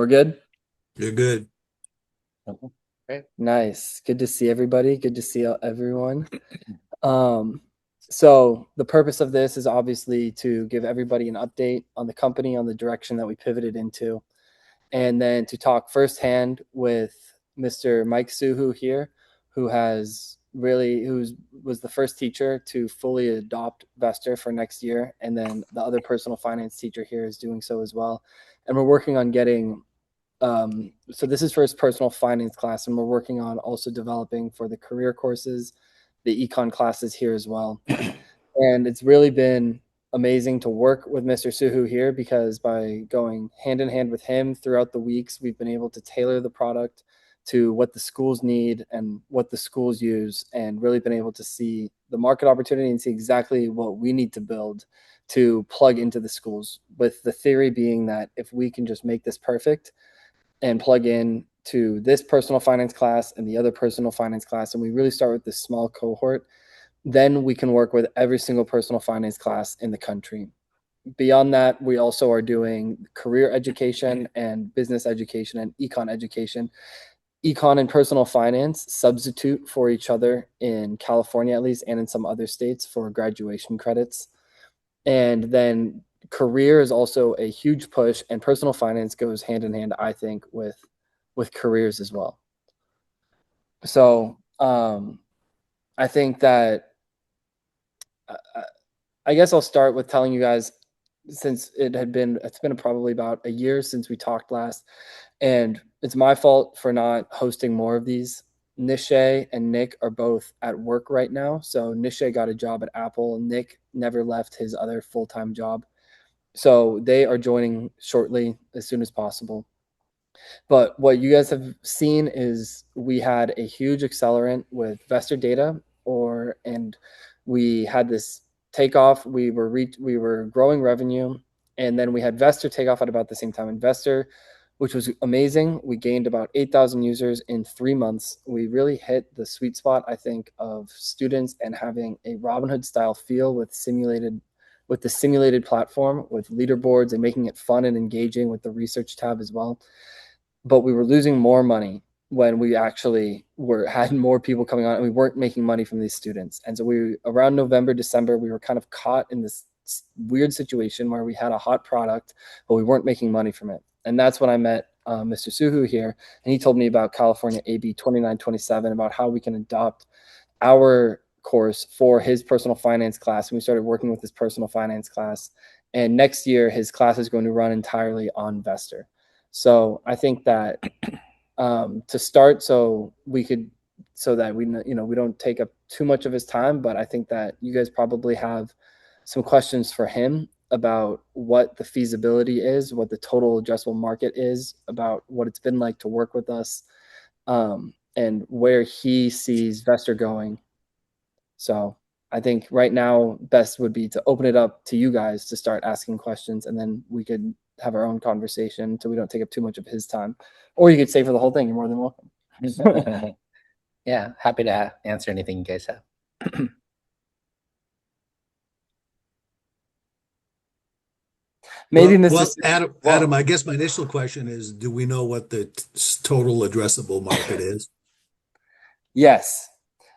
We're good? You're good. Okay. Nice. Good to see everybody. Good to see everyone. Um, so the purpose of this is obviously to give everybody an update on the company, on the direction that we pivoted into, and then to talk firsthand with Mr. Mike Suhu here, who has really who's was the first teacher to fully adopt Vestr for next year, and then the other personal finance teacher here is doing so as well. And we're working on getting so this is for his personal finance class, and we're working on also developing for the career courses, the econ classes here as well. And it's really been amazing to work with Mr. Suhu here because by going hand in hand with him throughout the weeks, we've been able to tailor the product to what the schools need and what the schools use, and really been able to see the market opportunity and see exactly what we need to build to plug into the schools, with the theory being that if we can just make this perfect and plug in to this personal finance class and the other personal finance class, and we really start with this small cohort, then we can work with every single personal finance class in the country. Beyond that, we also are doing career education and business education and econ education. Econ and personal finance substitute for each other in California, at least, and in some other states for graduation credits. And then career is also a huge push, and personal finance goes hand in hand, I think, with careers as well. So I think that uh, I guess I'll start with telling you guys, since it's been probably about a year since we talked last, and it's my fault for not hosting more of these. Nishay and Nick are both at work right now. So Nishay got a job at Apple. Nick never left his other full-time job. So they are joining shortly as soon as possible. But what you guys have seen is we had a huge accelerant with Vestr data, and we had this takeoff. We were growing revenue, and then we had Vestr take off at about the same time. Investor, which was amazing. We gained about 8,000 users in 3 months. We really hit the sweet spot, I think, of students and having a Robinhood style feel with the simulated platform with leaderboards and making it fun and engaging with the research tab as well. But we were losing more money when we actually were had more people coming on, and we weren't making money from these students. And so we around November, December, we were kind of caught in this weird situation where we had a hot product, but we weren't making money from it. And that's when I met Mr. Suhu here, and he told me about California AB 2927, about how we can adopt our course for his personal finance class. And we started working with his personal finance class. And next year, his class is going to run entirely on Vestr. So I think that to start, so that we don't take up too much of his time, but I think that you guys probably have some questions for him about what the feasibility is, what the total addressable market is, about what it's been like to work with us, and where he sees Vestr going. So I think right now best would be to open it up to you guys to start asking questions, and then we could have our own conversation so we don't take up too much of his time. Or you could stay for the whole thing. You're more than welcome. Yeah, happy to answer anything you guys have. Maybe Mr. Well, Adam, I guess my initial question is, do we know what the total addressable market is? Yes.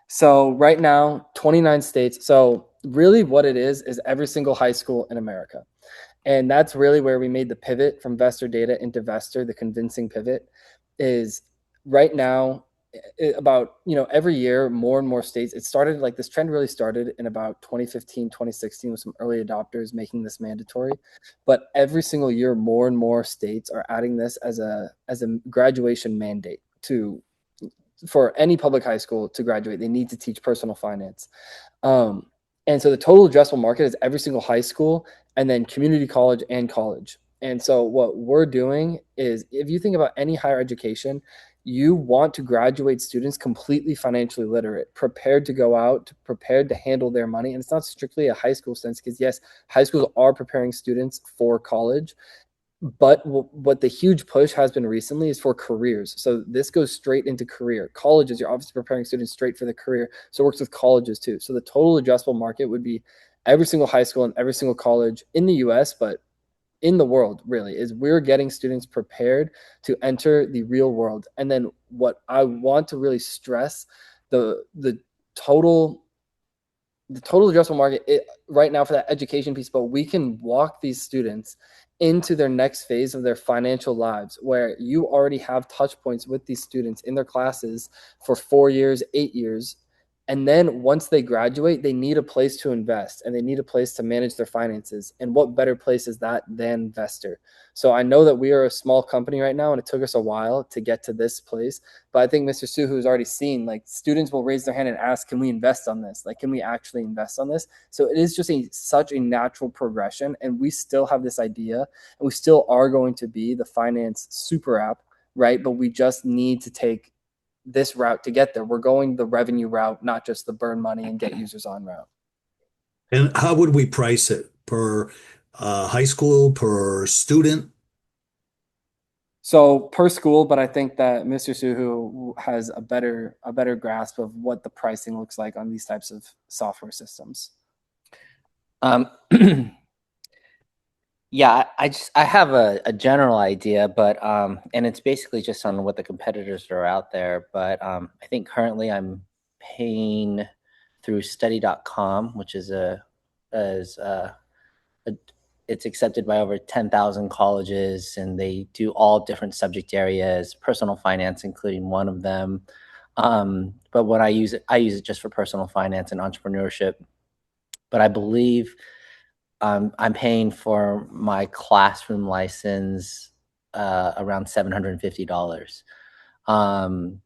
So right now, 29 states. So really what it is every single high school in America. And that's really where we made the pivot from Vestr data into Vestr. The convincing pivot is right now, about, every year, more and more states. It started like this trend really started in about 2015, 2016 with some early adopters making this mandatory. But every single year, more and more states are adding this as a graduation mandate to for any public high school to graduate. They need to teach personal finance. Um, and so the total addressable market is every single high school, and then community college and college. And so what we're doing is, if you think about any higher education, you want to graduate students completely financially literate, prepared to go out, prepared to handle their money. And it's not strictly a high school sense, because yes, high schools are preparing students for college, but what the huge push has been recently is for careers. So this goes straight into career. Colleges, you're obviously preparing students straight for the career. So it works with colleges too. So the total addressable market would be every single high school and every single college in the US, but in the world, really, is we're getting students prepared to enter the real world. And then what I want to really stress, the total addressable market right now for that education piece, but we can walk these students into their next phase of their financial lives, where you already have touch points with these students in their classes for 4 years, 8 years. And then once they graduate, they need a place to invest and they need a place to manage their finances. And what better place is that than Vestr? So I know that we are a small company right now and it took us a while to get to this place. But I think Mr. Suhu has already seen, like, students will raise their hand and ask, can we invest on this? Like, can we actually invest on this? So it is just such a natural progression. And we still have this idea and we still are going to be the finance super app, right? But we just need to take this route to get there. We're going the revenue route, not just the burn money and get users on route. And how would we price it? Per high school, per student? So per school, but I think that Mr. Suhu has a better grasp of what the pricing looks like on these types of software systems. Yeah, I have a general idea, but and it's basically just on what the competitors are out there. But I think currently I'm paying through study.com, which is a it's accepted by over 10,000 colleges, and they do all different subject areas, personal finance including one of them. But when I use it just for personal finance and entrepreneurship. But I believe I'm paying for my classroom license around $750. Um,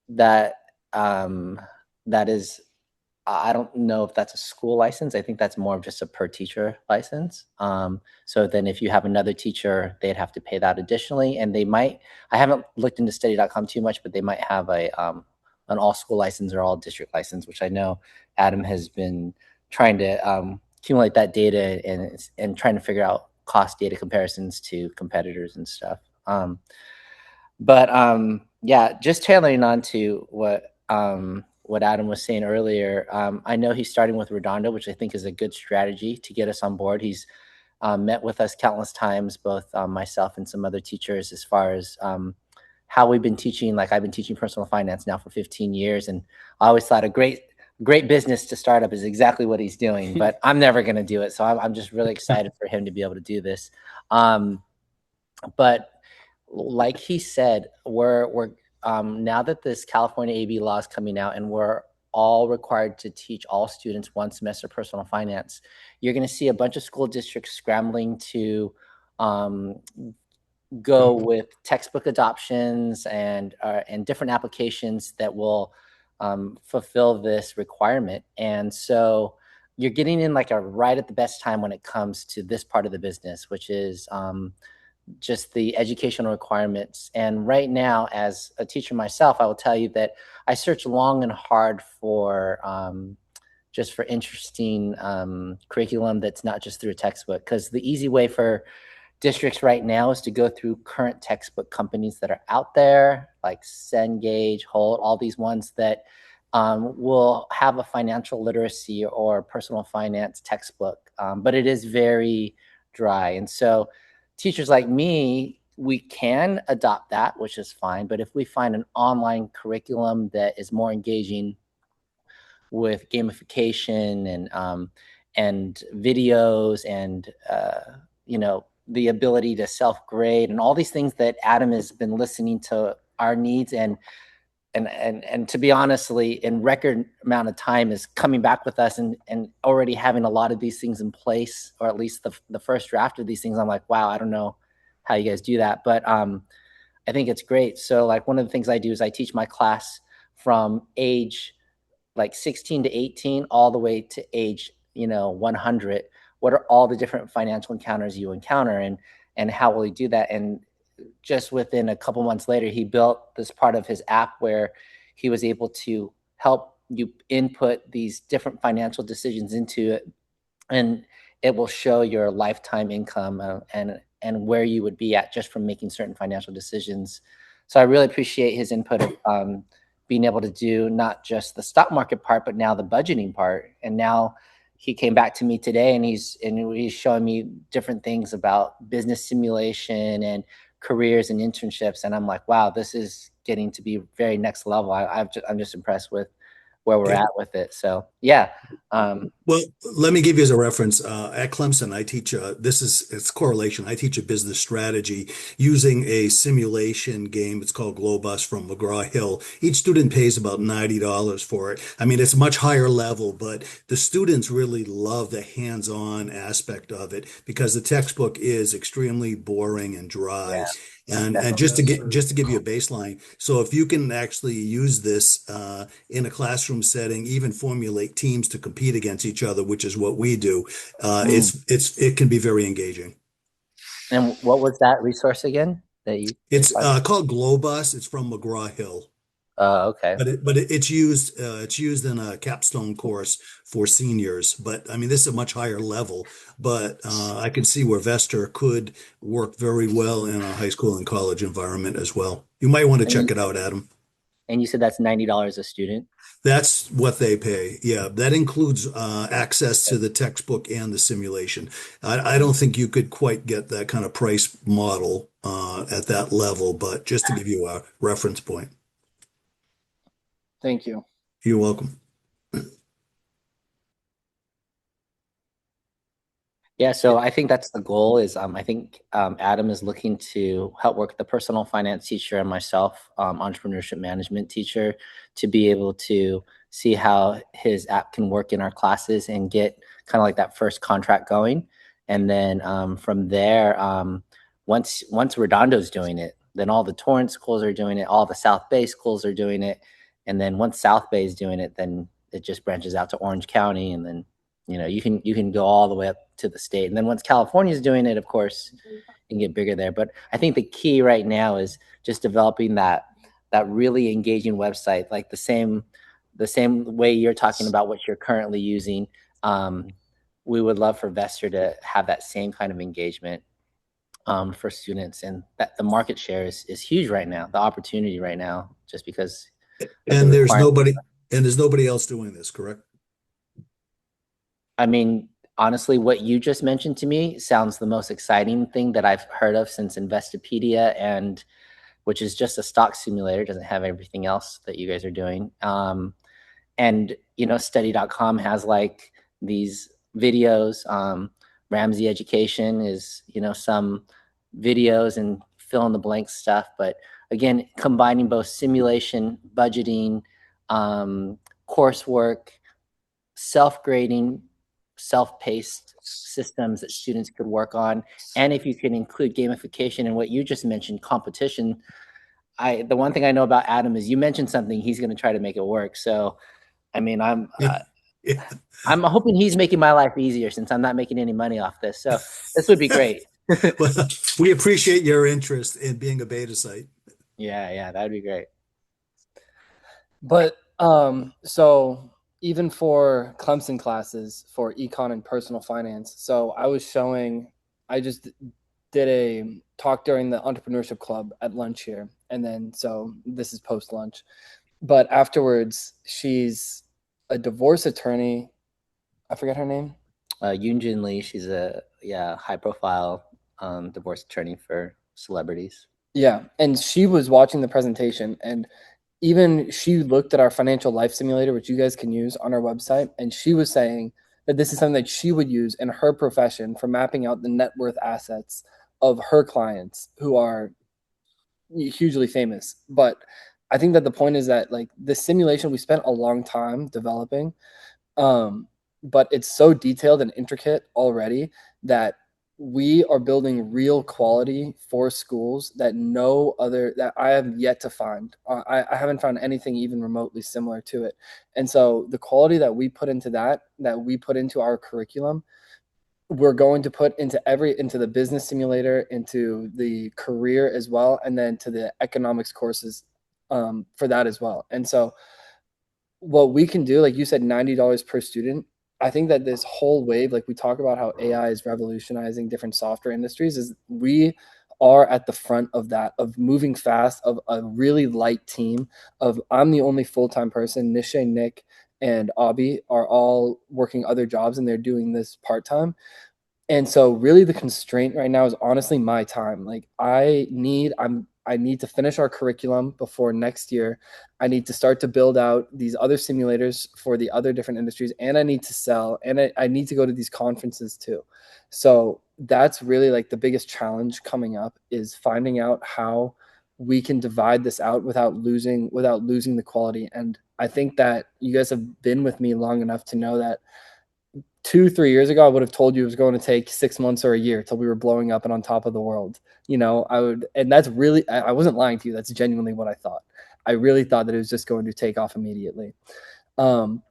that that is, I don't know if that's a school license. I think that's more of just a per teacher license. So then if you have another teacher, they'd have to pay that additionally. And they might, I haven't looked into study.com too much, but they might have an all school license or all district license, which I know Adam has been trying to accumulate that data and trying to figure out cost data comparisons to competitors and stuff. But yeah, just tailoring on to what Adam was saying earlier. I know he's starting with Redondo, which I think is a good strategy to get us on board. He's met with us countless times, both myself and some other teachers, as far as how we've been teaching. Like, I've been teaching personal finance now for 15 years, and I always thought a great business to start up is exactly what he's doing. But I'm never going to do it, so I'm just really excited for him to be able to do this. But like he said, we're now that this California AB law is coming out and we're all required to teach all students 1 semester personal finance, you're going to see a bunch of school districts scrambling to go with textbook adoptions and different applications that will fulfill this requirement. And so you're getting in like a right at the best time when it comes to this part of the business, which is just the educational requirements. And right now, as a teacher myself, I will tell you that I search long and hard for just for interesting curriculum that's not just through a textbook. Because the easy way for districts right now is to go through current textbook companies that are out there, like Cengage, Holt, all these ones that will have a financial literacy or personal finance textbook. But it is very dry. And so teachers like me, we can adopt that, which is fine. But if we find an online curriculum that is more engaging with gamification and videos and the ability to self-grade and all these things that Adam has been listening to our needs and to be honestly, in record amount of time, is coming back with us and already having a lot of these things in place, or at least the first draft of these things. I'm like, wow, I don't know how you guys do that, but I think it's great. So like, one of the things I do is I teach my class from age like 16 to 18 all the way to age 100. What are all the different financial encounters you encounter, and how will you do that? And just within a couple months later, he built this part of his app where he was able to help you input these different financial decisions into it, and it will show your lifetime income and where you would be at just from making certain financial decisions. So I really appreciate his input of being able to do not just the stock market part, but now the budgeting part. And now he came back to me today and he's showing me different things about business simulation and careers and internships. And I'm like, wow, this is getting to be very next level. I'm just impressed with where we're Yeah. at with it. So yeah. Well, let me give you as a reference. At Clemson, I teach, it's correlation. I teach a business strategy using a simulation game. It's called Globus from McGraw-Hill. Each student pays about $90 for it. I mean, it's a much higher level, but the students really love the hands-on aspect of it because the textbook is extremely boring and dry. Yeah, And definitely. just to give you a baseline, so if you can actually use this in a classroom setting, even formulate teams to compete against each other, which is what we do, it can be very engaging. And what was that resource again that you It's called Globus. It's from McGraw-Hill. Okay. It's used in a capstone course for seniors. But I mean, this is a much higher level. But I can see where Vestr could work very well in a high school and college environment as well. You might want to And check it out, Adam. you said that's $90 a student? That's what they pay. Yeah, that includes access to the textbook and the simulation. I don't think you could quite get that kind of price model at that level, but just to give you a reference point. Thank you. You're welcome. Yeah, so I think that's the goal is I think Adam is looking to help work with the personal finance teacher and myself, entrepreneurship management teacher, to be able to see how his app can work in our classes and get kind of like that first contract going. And then from there, once Redondo's doing it, then all the Torrance schools are doing it, all the South Bay schools are doing it. And then once South Bay is doing it, then it just branches out to Orange County, and then you can go all the way up to the state. And then once California is doing it, of course, you can get bigger there. But I think the key right now is just developing that really engaging website, like the same way you're talking about what you're currently using. We would love for Vestr to have that same kind of engagement for students, and that the market share is huge right now. The opportunity right now, just because of the And requirement. there's nobody else doing this, correct? I mean, honestly, what you just mentioned to me sounds the most exciting thing that I've heard of since Investopedia, and which is just a stock simulator, doesn't have everything else that you guys are doing. And study.com has like these videos. Ramsey Education is some videos and fill in the blank stuff. But again, combining both simulation, budgeting, coursework, self-grading, self-paced systems that students could work on. And if you can include gamification and what you just mentioned, competition. The one thing I know about Adam is you mentioned something, he's going to try to make it work. So, I mean, Yeah. I'm hoping he's making my life easier since I'm not making any money off this. So this would be great. Well, we appreciate your interest in being a beta site. Yeah, that'd be great. But so even for Clemson classes for econ and personal finance, so I just did a talk during the entrepreneurship club at lunch here, and then so this is post lunch. But afterwards, she's a divorce attorney. I forget her name. Yoon Lee, she's a high profile divorce attorney for celebrities. Yeah, and she was watching the presentation, and even she looked at our financial life simulator, which you guys can use on our website, and she was saying that this is something that she would use in her profession for mapping out the net worth assets of her clients who are hugely famous. But I think that the point is that like the simulation we spent a long time developing, but it's so detailed and intricate already that we are building real quality for schools that I have yet to find. I haven't found anything even remotely similar to it. And so the quality that we put into that we put into our curriculum, we're going to put into the business simulator, into the career as well, and then to the economics courses for that as well. And so what we can do, like you said, $90 per student. I think that this whole wave, like we talk about how AI is revolutionizing different software industries, is we are at the front of that, of moving fast, of a really light team, of I'm the only full-time person, Nishay, Nick, and Abby are all working other jobs and they're doing this part-time. And so really the constraint right now is honestly my time. Like I need to finish our curriculum before next year. I need to start to build out these other simulators for the other different industries, and I need to sell, and I need to go to these conferences too. So that's really like the biggest challenge coming up, is finding out how we can divide this out without losing the quality. And I think that you guys have been with me long enough to know that 2, 3 years ago, I would have told you it was going to take 6 months or a year till we were blowing up and on top of the world. I would, and that's really, I wasn't lying to you. That's genuinely what I thought. I really thought that it was just going to take off immediately. Um,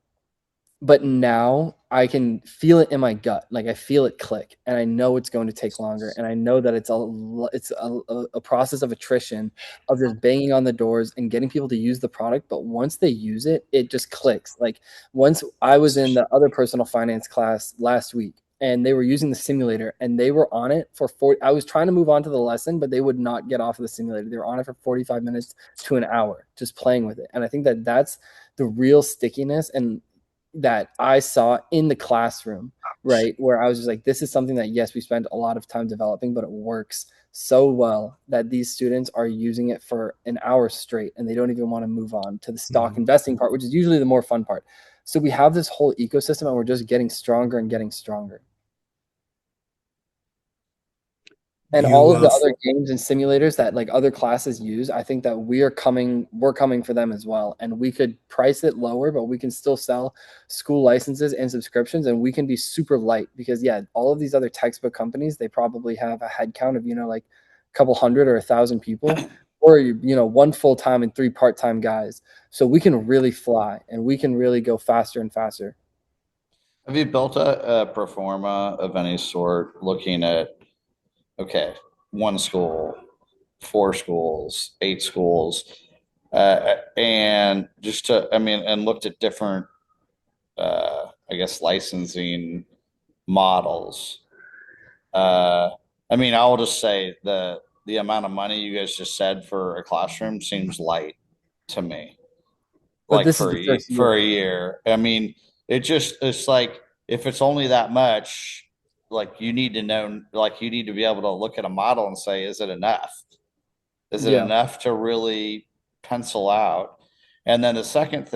but now I can feel it in my gut. Like I feel it click, and I know it's going to take longer, and I know that it's a process of attrition, of just banging on the doors and getting people to use the product. But once they use it, it just clicks. Like once I was in the other personal finance class last week, and they were using the simulator, and they were on it for 40. I was trying to move on to the lesson, but they would not get off of the simulator. They were on it for 45 minutes to an hour, just playing with it. And I think that that's the real stickiness and that I saw in the classroom, right? Where I was just like, this is something that, yes, we spent a lot of time developing, but it works so well that these students are using it for an hour straight and they don't even want to move on to the stock investing part, which is usually the more fun part. So we have this whole ecosystem and we're just getting stronger and getting stronger. And all You, of the other games and simulators that like other classes use, I think that we're coming for them as well. And we could price it lower, but we can still sell school licenses and subscriptions, and we can be super light because yeah, all of these other textbook companies, they probably have a head count of, like a couple hundred or 1,000 people, or one full-time and 3 part-time guys. So we can really fly and we can really go faster and faster. Have you built a pro forma of any sort looking at, okay, one school, four schools, eight schools, and just and looked at different, I guess, licensing models? Uh, I'll just say the amount of money you guys just said for a classroom seems light to me. But Like this is the first for year. a year. It's like if it's only that much, like you need to know, like you need to be able to look at a model and say, is it enough? Is it Yeah. enough to really pencil out? And then the second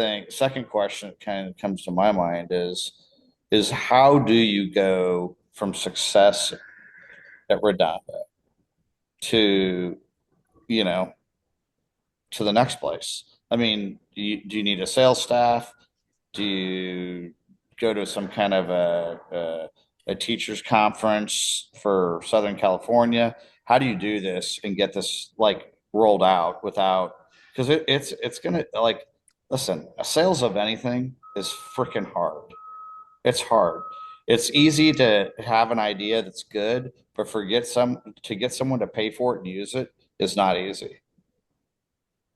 question that kind of comes to my mind is how do you go from success at Redondo to, you know, to the next place? Do you need a sales staff? Do you go to some kind of a teachers conference for Southern California? How do you do this and get this like rolled out without, because it's gonna, like, listen, a sales of anything is freaking hard. It's hard. It's easy to have an idea that's good, but to get someone to pay for it and use it is not easy,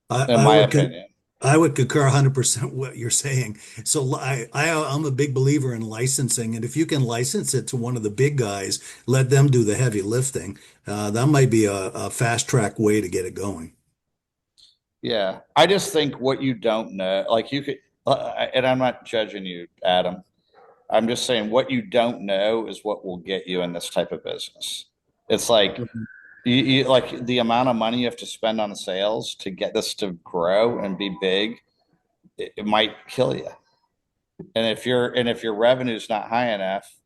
I, in I my would opinion. I would concur 100% what you're saying. So I'm a big believer in licensing, and if you can license it to one of the big guys, let them do the heavy lifting. That might be a fast track way to get it going. Yeah, I just think what you don't know, like you could, and I'm not judging you, Adam. I'm just saying what you don't know is what will get you in this type of business. It's like like the amount of money you have to spend on sales to get this to grow and be big, it might kill you. And if your revenue is not high enough,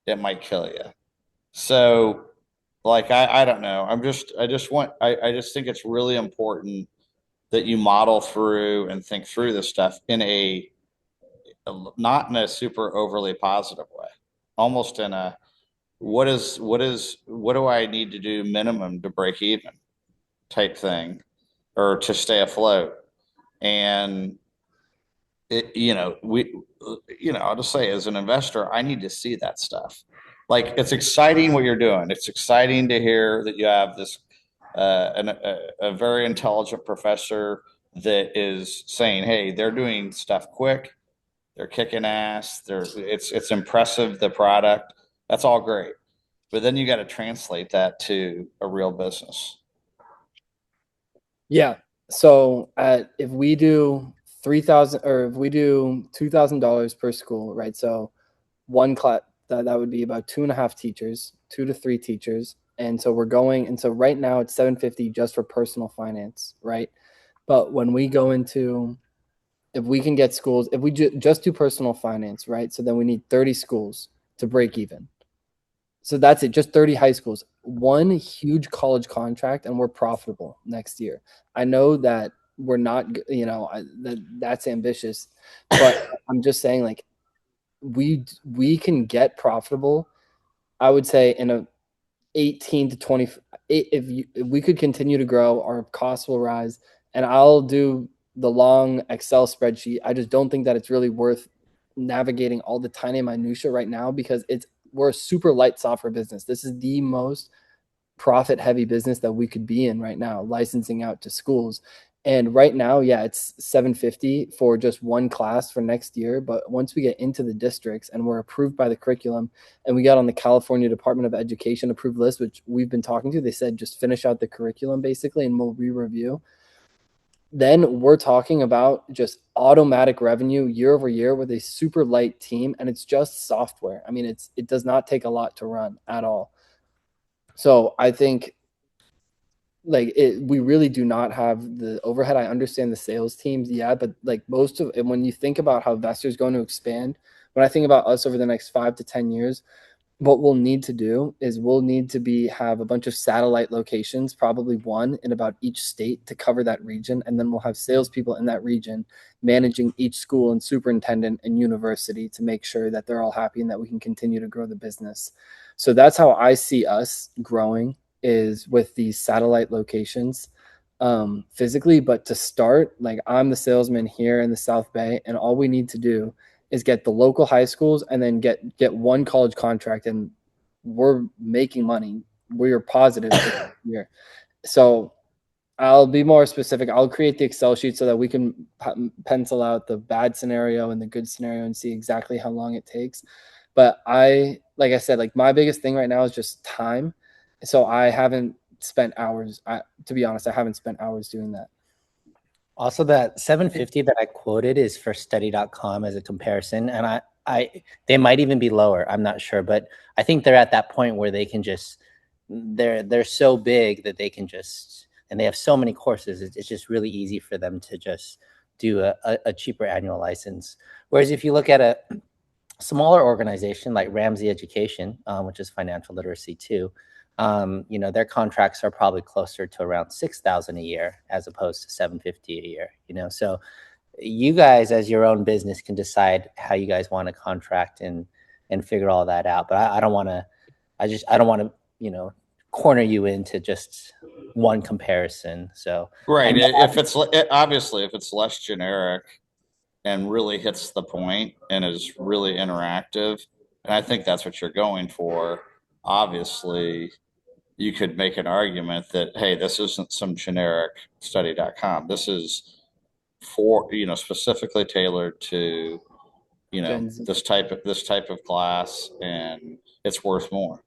it might kill you. So, like, I don't know. I just think it's really important that you model through and think through this stuff in not in a super overly positive way, almost in a what do I need to do minimum to break even type thing, or to stay afloat. And I'll just say, as an investor, I need to see that stuff. Like, it's exciting what you're doing. It's exciting to hear that you have this a very intelligent professor that is saying, hey, they're doing stuff quick, they're kicking ass, it's impressive, the product. That's all great. But then you got to translate that to a real business. Yeah. So if we do $3,000, or if we do $2,000 per school, right? So one class, that would be about 2.5 teachers, 2 to 3 teachers. And so right now it's 750 just for personal finance, right? But when we go into, if we can get schools, if we just do personal finance, right? So then we need 30 schools to break even. So that's it, just 30 high schools, one huge college contract, and we're profitable next year. I know that we're not, that's ambitious, but I'm just saying, like, we can get profitable, I would say, in a 18 to 20. If we could continue to grow, our costs will rise, and I'll do the long Excel spreadsheet. I just don't think that it's really worth navigating all the tiny minutia right now, because we're a super light software business. This is the most profit heavy business that we could be in right now, licensing out to schools. And right now, yeah, it's 750 for just one class for next year. But once we get into the districts and we're approved by the curriculum, and we got on the California Department of Education approved list, which we've been talking to, they said just finish out the curriculum basically and we'll re-review. Then we're talking about just automatic revenue year over year with a super light team, and it's just software. I mean, it does not take a lot to run at all. So I think, like, we really do not have the overhead. I understand the sales teams, yeah, but like most of it, when you think about how Vestr is going to expand, when I think about us over the next 5 to 10 years, what we'll need to do is we'll need to have a bunch of satellite locations, probably one in about each state, to cover that region, and then we'll have salespeople in that region managing each school and superintendent and university to make sure that they're all happy and that we can continue to grow the business. So that's how I see us growing, is with these satellite locations, physically. But to start, like, I'm the salesman here in the South Bay, and all we need to do is get the local high schools and then get one college contract, and we're making money. We are positive this year. So I'll be more specific. I'll create the Excel sheet so that we can pencil out the bad scenario and the good scenario and see exactly how long it takes. But like I said, like, my biggest thing right now is just time. So I haven't spent hours. To be honest, I haven't spent hours doing that. Also, that 750 that I quoted is for study.com as a comparison. And they might even be lower. I'm not sure, but I think they're at that point where they can they're so big that they can and they have so many courses. It's just really easy for them to just do a cheaper annual license. Whereas if you look at a smaller organization like Ramsey Education, which is financial literacy too, their contracts are probably closer to around 6,000 a year as opposed to 750 a year. So you guys, as your own business, can decide how you guys want to contract and figure all that out. But I don't want to, corner you into just one comparison. So Right. Obviously, if it's less generic and really hits the point and is really interactive, and I think that's what you're going for, obviously you could make an argument that, hey, this isn't some generic study.com. This is specifically tailored to, this type of class, and it's worth more.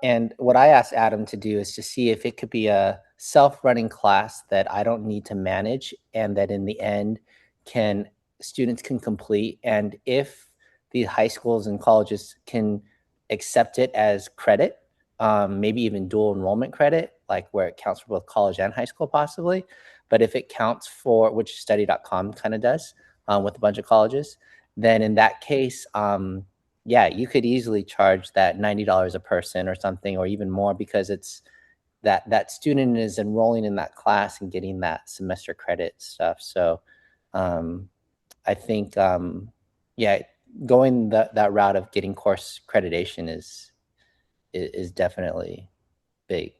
And what I asked Adam to do is to see if it could be a self-running class that I don't need to manage, and that in the end students can complete. And if the high schools and colleges can accept it as credit, maybe even dual enrollment credit, like where it counts for both college and high school possibly. But if it counts for, which study.com kind of does with a bunch of colleges, then in that case, yeah, you could easily charge that $90 a person or something, or even more, because it's that student is enrolling in that class and getting that semester credit stuff. So I think, yeah, going that route of getting course accreditation is definitely big.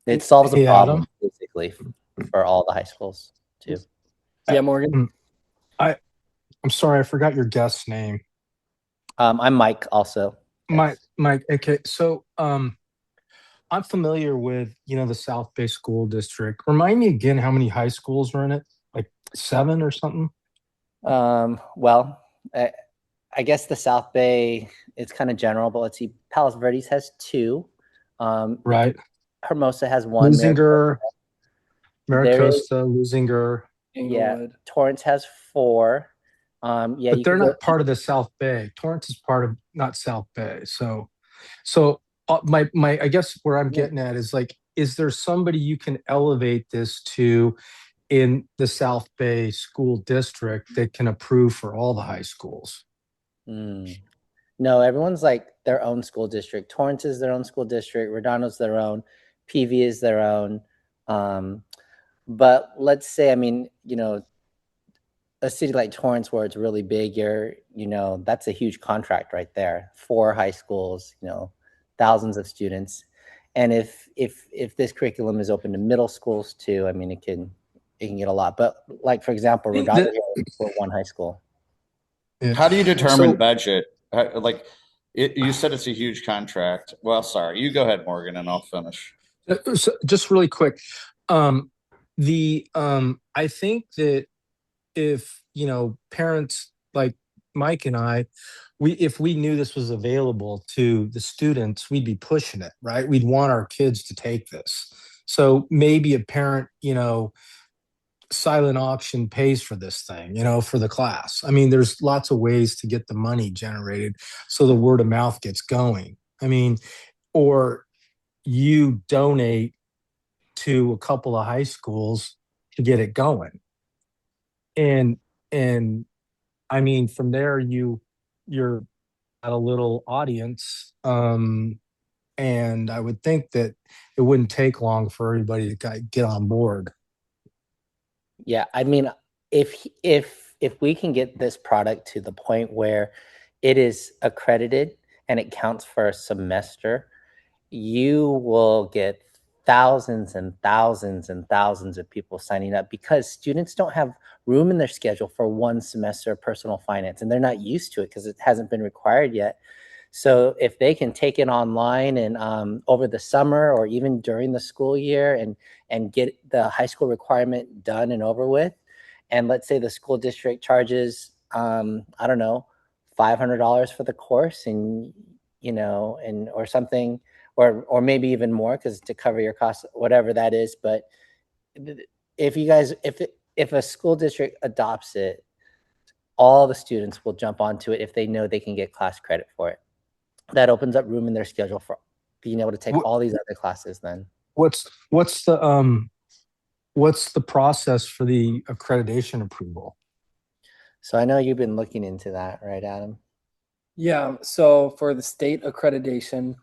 It solves a problem, Adam, basically, for all the high schools too. Yeah, Morgan. I'm sorry, I forgot your guest's name. I'm Mike also. Mike, okay. So I'm familiar with, the South Bay School District. Remind me again how many high schools are in it? Like 7 or something? Well, I guess the South Bay, it's kind of general, but let's see. Palos Verdes has 2. Right. Hermosa has 1. Maricosta, Lusinger. Inglewood. Torrance has 4. Yeah, But you they're could go. not part of the South Bay. Torrance is part of not South Bay. So I guess where I'm Yeah. getting at is like, is there somebody you can elevate this to in the South Bay school district that can approve for all the high schools? Mm. No, everyone's like their own school district. Torrance is their own school district. Redondo's their own. PV is their own. Um, but let's say, I mean, a city like Torrance where it's really big, that's a huge contract right there. 4 high schools, thousands of students. And if this curriculum is open to middle schools too, I mean, it can get a lot. But like for example, I think Redondo that, for 1 high school. yeah. How do you determine So budget? Like you said, it's a huge contract. Well, sorry, you go ahead, Morgan, and I'll finish. So just really quick, I think that if parents like Mike and I, if we knew this was available to the students, we'd be pushing it, right? We'd want our kids to take this. So maybe a parent, silent auction pays for this thing, for the class. I mean, there's lots of ways to get the money generated so the word of mouth gets going. I mean, or you donate to a couple of high schools to get it going. And and I mean, from there you're at a little audience. And I would think that it wouldn't take long for everybody to get on board. Yeah, I mean, if we can get this product to the point where it is accredited and it counts for a semester, you will get thousands and thousands and thousands of people signing up because students don't have room in their schedule for 1 semester of personal finance, and they're not used to it because it hasn't been required yet. So if they can take it online and over the summer or even during the school year and get the high school requirement done and over with, and let's say the school district charges I don't know, $500 for the course, and and or something, or maybe even more because to cover your costs, whatever that is. But if you guys, if a school district adopts it, all the students will jump onto it if they know they can get class credit for it. That opens up room in their schedule for being able to take What, all these other classes then. what's the process for the accreditation approval? So I know you've been looking into that, right, Adam? Yeah, so for the state accreditation,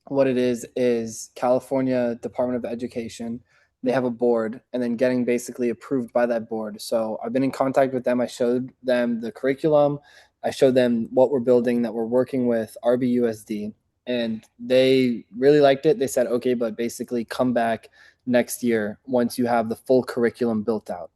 what it is California Department of Education. They have a board and then getting basically approved by that board. So I've been in contact with them. I showed them the curriculum. I showed them what we're building, that we're working with RBUSD, and they really liked it. They said, okay, but basically come back next year once you have the full curriculum built out.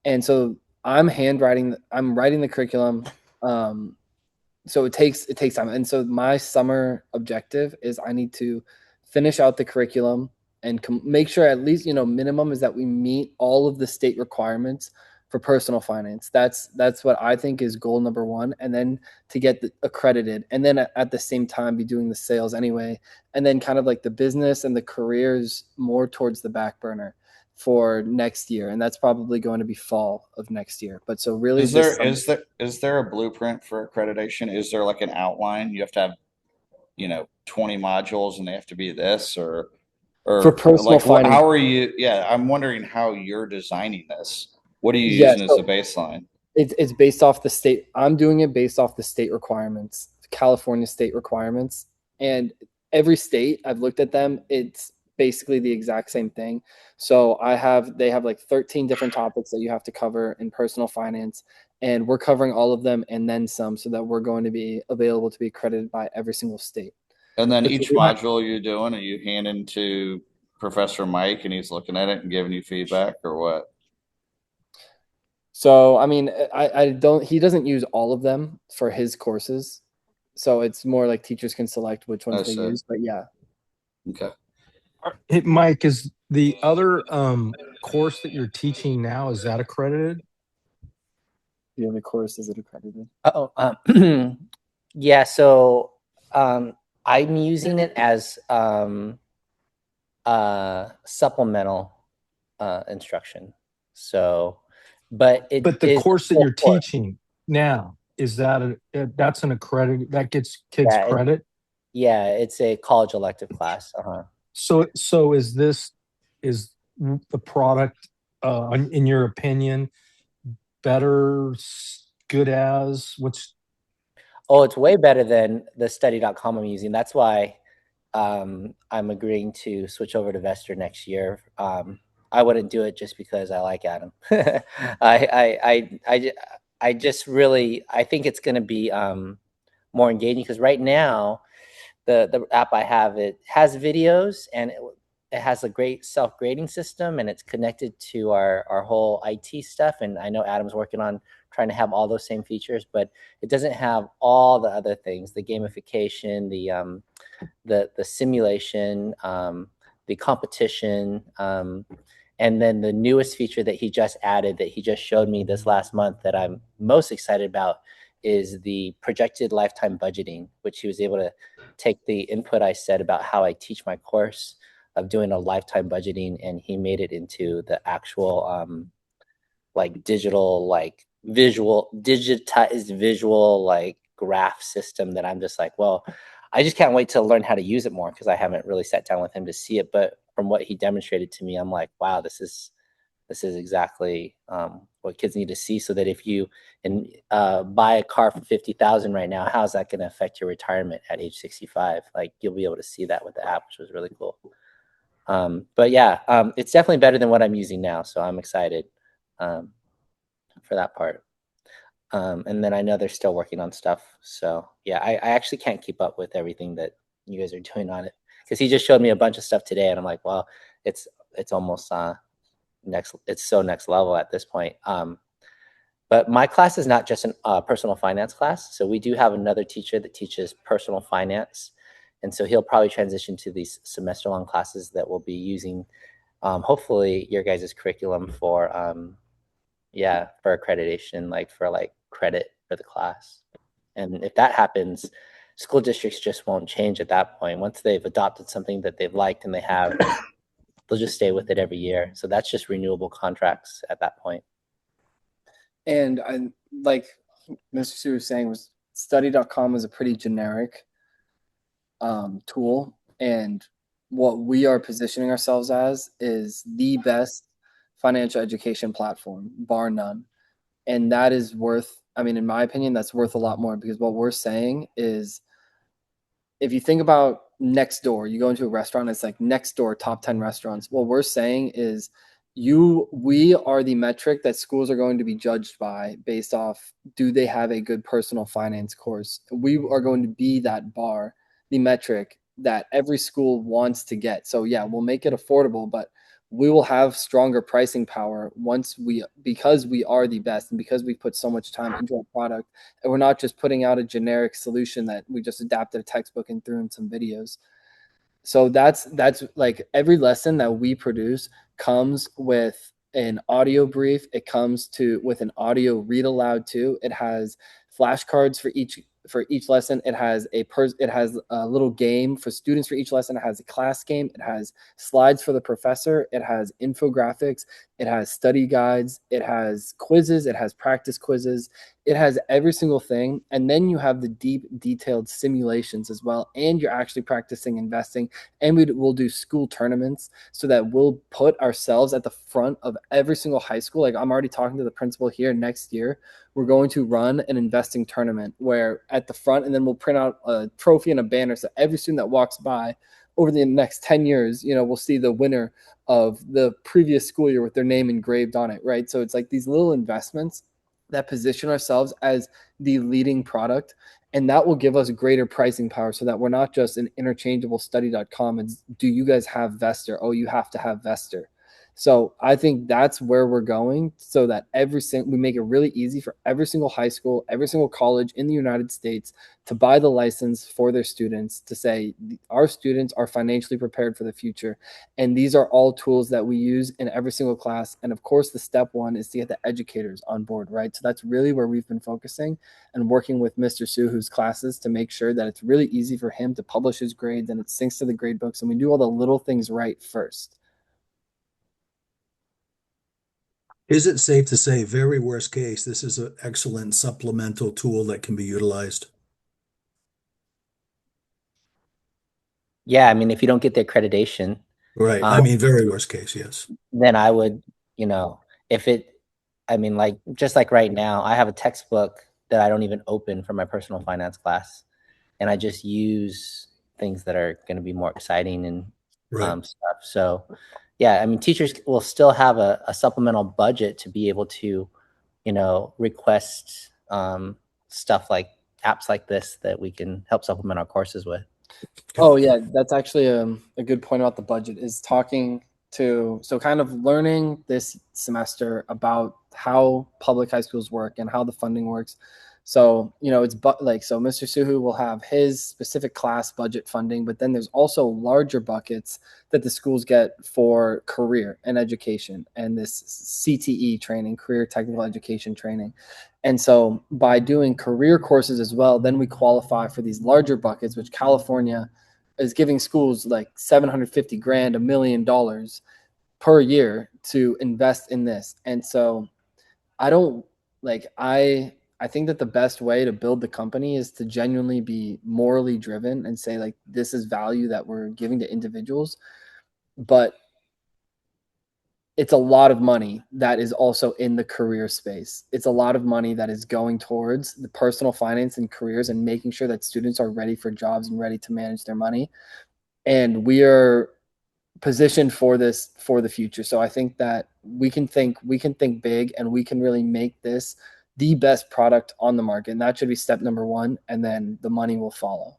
And so I'm writing the curriculum. So it takes time, and so my summer objective is I need to finish out the curriculum and make sure at least minimum is that we meet all of the state requirements for personal finance. That's what I think is goal number one, and then to get accredited, and then at the same time be doing the sales anyway, and then kind of like the business and the careers more towards the back burner for next year, and that's probably going to be fall of next year. But so really Is there this summer. is there a blueprint for accreditation? Is there like an outline? You have to have 20 modules and they have to be this, For or personal like what, finance. how are you? Yeah, I'm wondering how you're designing this. What are you Yeah, using as so a baseline? it's based off the state. I'm doing it based off the state requirements, California state requirements, and every state I've looked at them. It's basically the exact same thing. So they have like 13 different topics that you have to cover in personal finance, and we're covering all of them and then some, so that we're going to be available to be accredited by every single state. And then But so each module you're doing, are you handing to Professor Mike and he's looking at it and giving you feedback or what? So I mean, I don't. He doesn't use all of them for his courses, so it's more like teachers can select which ones I they said, use. But yeah, okay. Hey, Mike, is the other course that you're teaching now, is that accredited? the other course is it accredited? Oh, yeah. So I'm using it as supplemental instruction. So but it But the is a course that full you're course. teaching now, is that that's an accredited, that gets kids Yeah, credit? it's a college elective class. Uh-huh. So is this, is the product, in your opinion, better, good as, what's, Oh, it's way better than the study.com I'm using. That's why I'm agreeing to switch over to Vestr next year. I wouldn't do it just because I like Adam. I just really, I think it's going to be more engaging, because right now the app I have, it has videos, and it has a great self-grading system, and it's connected to our whole IT stuff. And I know Adam's working on trying to have all those same features, but it doesn't have all the other things, the gamification, the simulation, the competition, and then the newest feature that he just added, that he just showed me this last month, that I'm most excited about, is the projected lifetime budgeting, which he was able to take the input I said about how I teach my course of doing a lifetime budgeting, and he made it into the actual like digital, like digitized visual, like graph system, that I'm just like, well, I just can't wait to learn how to use it more, because I haven't really sat down with him to see it. But from what he demonstrated to me, I'm like, wow, this is exactly what kids need to see, so that if you buy a car for 50,000 right now, how's that going to affect your retirement at age 65? Like, you'll be able to see that with the app, which was really cool. But yeah, it's definitely better than what I'm using now, so I'm excited um, for that part. And then I know they're still working on stuff. So yeah, I actually can't keep up with everything that you guys are doing on it, because he just showed me a bunch of stuff today, and I'm like, well, it's almost it's so next level at this point. But my class is not just a personal finance class. So we do have another teacher that teaches personal finance. And so he'll probably transition to these semester long classes that will be using, hopefully, your guys' curriculum for for accreditation, like for like credit for the class. And if that happens, school districts just won't change at that point. Once they've adopted something that they've liked and they have, they'll just stay with it every year. So that's just renewable contracts at that point. And I, like Mr. Sue was saying, was study.com is a pretty generic tool. And what we are positioning ourselves as is the best financial education platform, bar none. And that is worth, I mean, in my opinion, that's worth a lot more, because what we're saying is, if you think about next door, you go into a restaurant, it's like next door top 10 restaurants. What we're saying is, we are the metric that schools are going to be judged by based off, do they have a good personal finance course? We are going to be that bar, the metric that every school wants to get. So yeah, we'll make it affordable, but we will have stronger pricing power because we are the best, and because we put so much time into our product, and we're not just putting out a generic solution that we just adapted a textbook and threw in some videos. So that's like, every lesson that we produce comes with an audio brief. It comes to with an audio read aloud too. It has flashcards for each lesson. It has a little game for students for each lesson. It has a class game. It has slides for the professor. It has infographics. It has study guides. It has quizzes. It has practice quizzes. It has every single thing. And then you have the deep, detailed simulations as well. And you're actually practicing investing. And we'll do school tournaments, so that we'll put ourselves at the front of every single high school. Like, I'm already talking to the principal here. Next year we're going to run an investing tournament where at the front, and then we'll print out a trophy and a banner, so every student that walks by over the next 10 years, we'll see the winner of the previous school year with their name engraved on it, right? So it's like these little investments that position ourselves as the leading product, and that will give us greater pricing power, so that we're not just an interchangeable study.com. It's, do you guys have Vestr? Oh, you have to have Vestr. So I think that's where we're going, so that we make it really easy for every single high school, every single college in the United States to buy the license for their students, to say our students are financially prepared for the future. And these are all tools that we use in every single class. And of course, the step one is to get the educators on board, right? So that's really where we've been focusing, and working with Mr. Suhu's classes to make sure that it's really easy for him to publish his grades, and it syncs to the grade books, and we do all the little things right first. Is it safe to say, very worst case, this is an excellent supplemental tool that can be utilized? Yeah, I mean, if you don't get the accreditation, Right. I um, mean, very worst case, yes. then I would, you know, if it, I mean, like just like right now, I have a textbook that I don't even open for my personal finance class, and I just use things that are going to be more exciting and Right. stuff. So, yeah, I mean, teachers will still have a supplemental budget to be able to, request stuff like apps like this that we can help supplement our courses with. Oh yeah, that's actually a good point about the budget is talking to so kind of learning this semester about how public high schools work and how the funding works. So, it's like so Mr. Suhu will have his specific class budget funding, but then there's also larger buckets that the schools get for career and education and this CTE training, career technical education training. And so by doing career courses as well, then we qualify for these larger buckets, which California is giving schools like 750 grand, $1 million per year to invest in this. And so I don't like I think that the best way to build the company is to genuinely be morally driven and say like this is value that we're giving to individuals, but it's a lot of money that is also in the career space. It's a lot of money that is going towards the personal finance and careers and making sure that students are ready for jobs and ready to manage their money. And we are positioned for this for the future. So I think that we can think big and we can really make this the best product on the market. And that should be step number one. And then the money will follow.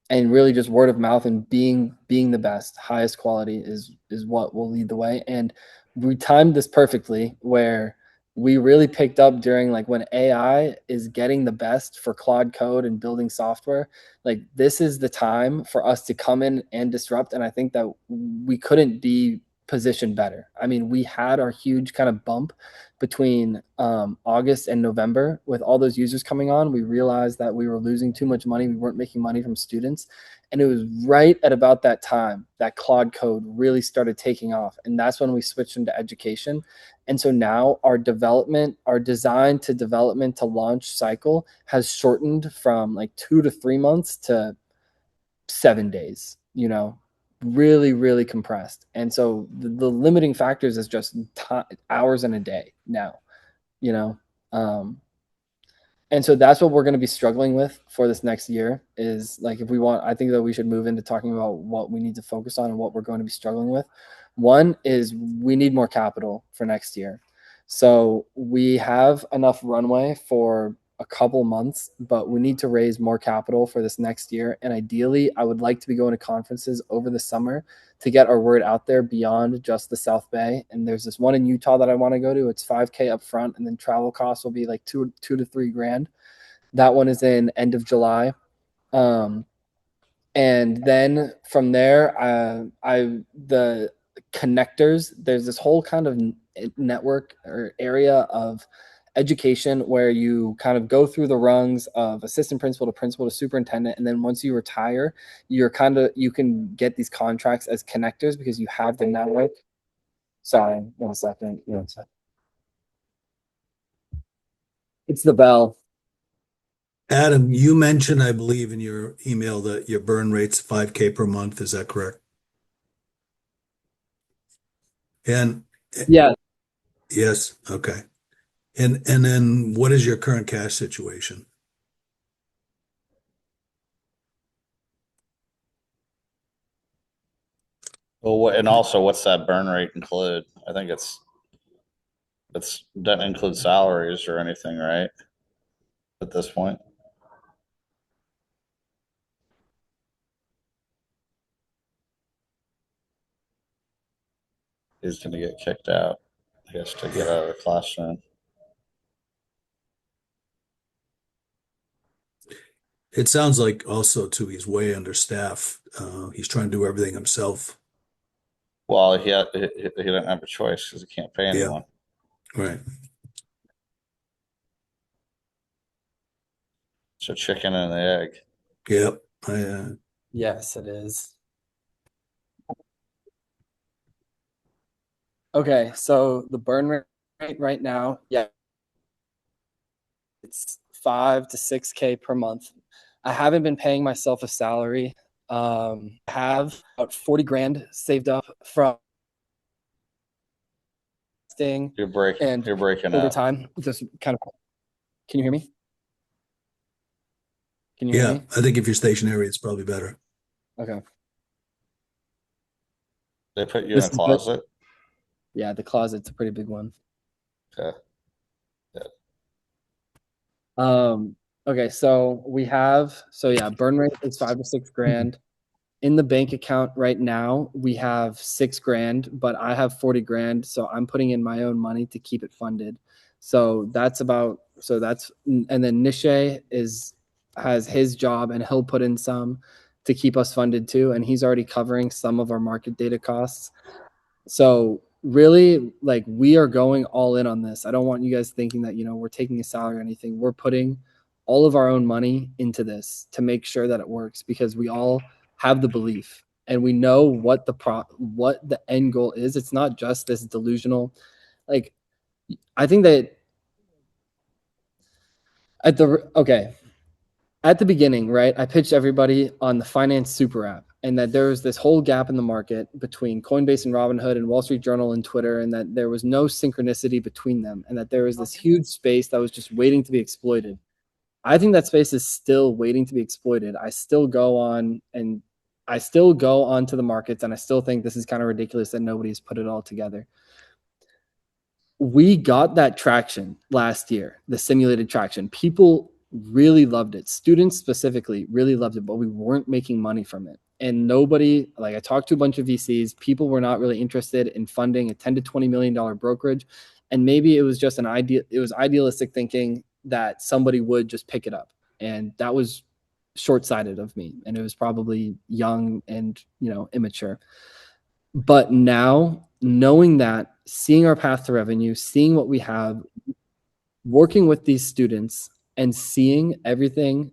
And really just word of mouth and being the best, highest quality is what will lead the way. And we timed this perfectly where we really picked up during like when AI is getting the best for Claude Code and building software. Like this is the time for us to come in and disrupt. And I think that we couldn't be positioned better. I mean, we had our huge kind of bump between August and November with all those users coming on. We realized that we were losing too much money. We weren't making money from students. And it was right at about that time that Claude Code really started taking off. And that's when we switched into education. And so now our development, our design to development to launch cycle has shortened from like 2 to 3 months to 7 days, really, really compressed. And so the limiting factors is just hours in a day now, you know. Um, and so that's what we're going to be struggling with for this next year is like if we want, I think that we should move into talking about what we need to focus on and what we're going to be struggling with. One is we need more capital for next year. So we have enough runway for a couple months, but we need to raise more capital for this next year. And ideally, I would like to be going to conferences over the summer to get our word out there beyond just the South Bay. And there's this one in Utah that I want to go to. It's 5K up front, and then travel costs will be like two to 3 grand. That one is in end of July. Um, and then from there, I the connectors. There's this whole kind of network or area of education where you kind of go through the rungs of assistant principal to superintendent, and then once you retire, you can get these contracts as connectors because you have the network. Sorry, 1 second. It's the bell. Adam, you mentioned, I believe, in your email that your burn rate's 5K per month. Is that correct? And Yeah. yes, okay. And then what is your current cash situation? Well, and also, what's that burn rate include? I think it's doesn't include salaries or anything, right? At this point, he's going to get kicked out. He has to get Yeah. out of the classroom. It sounds like also too, he's way understaffed. He's trying to do everything himself. Well, he didn't have a choice because he can't pay Yeah, anyone. right. So chicken and the egg. Yep. Yes, it is. Okay, so the burn rate right now, yeah, it's 5 to 6K per month. I haven't been paying myself a salary. I have about 40 grand saved up from staying You're and breaking over up. time. Just kind of. Can you hear me? Can you hear Yeah, me? I think if you're stationary, it's probably better. Okay. They put you in This a is good. closet. Yeah, the closet's a pretty big one. Okay. Yeah. Um, okay, so yeah, burn rate is 5 to 6 grand. In the bank account right now, we have 6 grand, but I have 40 grand, so I'm putting in my own money to keep it funded. So that's and then Nishay has his job and he'll put in some to keep us funded too, and he's already covering some of our market data costs. So really, like, we are going all in on this. I don't want you guys thinking that, we're taking a salary or anything. We're putting all of our own money into this to make sure that it works, because we all have the belief and we know what the end goal is. It's not just this delusional, like, I think that at the beginning, right, I pitched everybody on the Finance Super app, and that there was this whole gap in the market between Coinbase and Robinhood and Wall Street Journal and Twitter, and that there was no synchronicity between them, and that there was this huge space that was just waiting to be exploited. I think that space is still waiting to be exploited. I still go onto the markets, and I still think this is kind of ridiculous that nobody's put it all together. We got that traction last year, the simulated traction. People really loved it. Students specifically really loved it, but we weren't making money from it. And nobody, like, I talked to a bunch of VCs, people were not really interested in funding a 10 to $20 million brokerage. And maybe it was just it was idealistic thinking that somebody would just pick it up. And that was short-sighted of me. And it was probably young and, immature. But now, knowing that, seeing our path to revenue, seeing what we have, working with these students and seeing everything,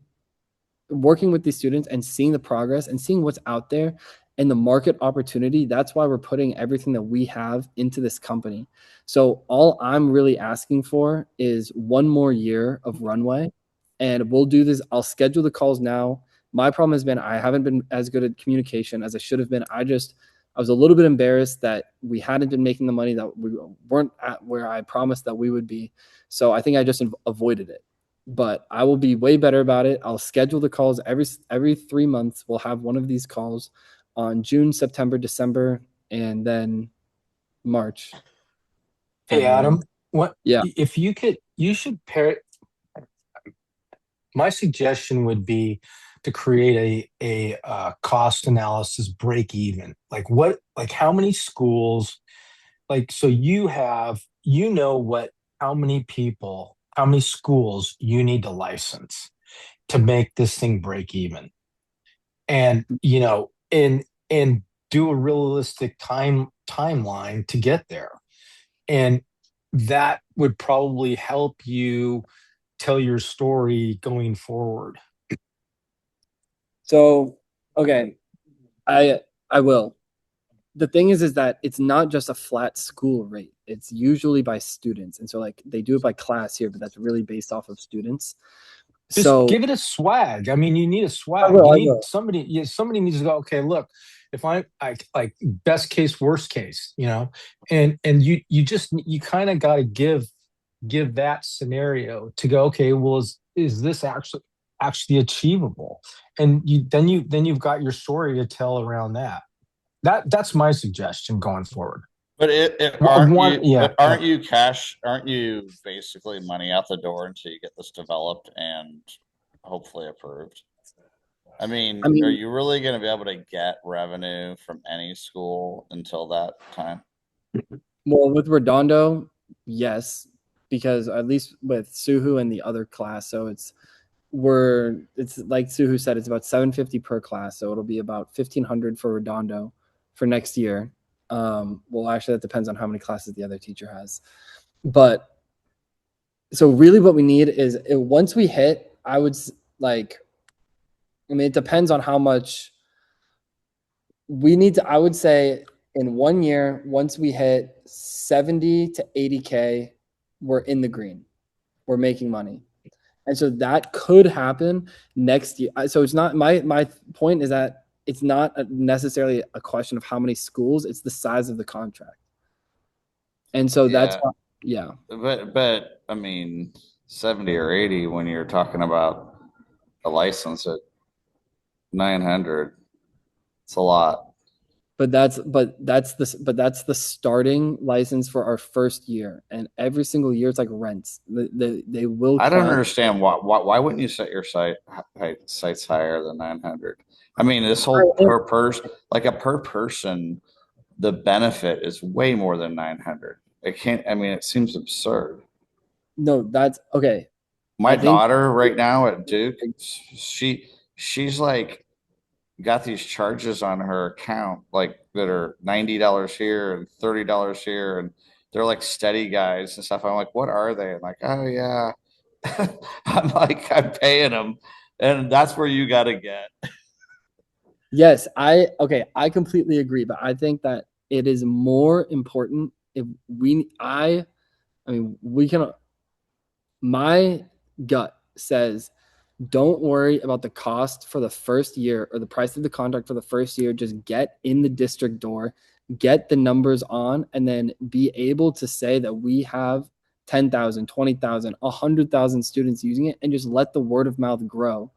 working with these students and seeing the progress and seeing what's out there and the market opportunity, that's why we're putting everything that we have into this company. So all I'm really asking for is one more year of runway, and we'll do this. I'll schedule the calls now. My problem has been I haven't been as good at communication as I should have been. I was a little bit embarrassed that we hadn't been making the money, that we weren't at where I promised that we would be. So I think I just avoided it, but I will be way better about it. I'll schedule the calls every 3 months. We'll have one of these calls on June, September, December, and then March. Hey, Adam, what Yeah. if you should pair. My suggestion would be to create a cost analysis break even. Like how many schools, like, so what, how many people, how many schools you need to license to make this thing break even. And, and do a realistic timeline to get there. And that would probably help you tell your story going forward. So, okay, I will. The thing is that it's not just a flat school rate. It's usually by students, and so, like, they do it by class here, but that's really based off of students. Just So give it a swag. I mean, you need a I swag. will. You I need will. somebody. Somebody needs to go. Okay, look, if I like best case, worst case, and you kind of got to give that scenario to go. Okay, well, is this actually achievable? And then you've got your story to tell around that. That's my suggestion going forward. But it One, yeah. aren't you basically money out the door until you get this developed and hopefully approved? I I mean, are mean, you really going to be able to get revenue from any school until that time? well, with Redondo, yes, because at least with Suhu and the other class, so it's like Suhu said, it's about 750 per class, so it'll be about 1,500 for Redondo for next year. Well, actually, that depends on how many classes the other teacher has, but so really, what we need is, once we hit, like, I mean, it depends on how much we need to. I would say in 1 year, once we hit 70 to 80K, we're in the green. We're making money. And so that could happen next year. So it's not my point is that it's not necessarily a question of how many schools, it's the size of the contract. And so that's Yeah, why, yeah. but I mean, 70 or 80 when you're talking about a license at 900, it's a lot. But that's the starting license for our first year, and every single year it's like rents. They will I don't climb. understand why wouldn't you set your sights higher than 900? I mean, this whole per person, like a per person, the benefit is way more than 900. It can't, I mean, it seems absurd. No, that's okay. My I think daughter right now at Duke, she's like got these charges on her account like that are $90 here and $30 here, and they're like steady guys and stuff. I'm like, what are they? And like, oh yeah. I'm like, I'm paying them. And that's where you gotta get. yes, I completely agree, but I think that it is more important if I mean we can my gut says don't worry about the cost for the first year or the price of the contract for the first year. Just get in the district door, get the numbers on, and then be able to say that we have 10,000, 20,000, 100,000 students using it, and just let the word of mouth grow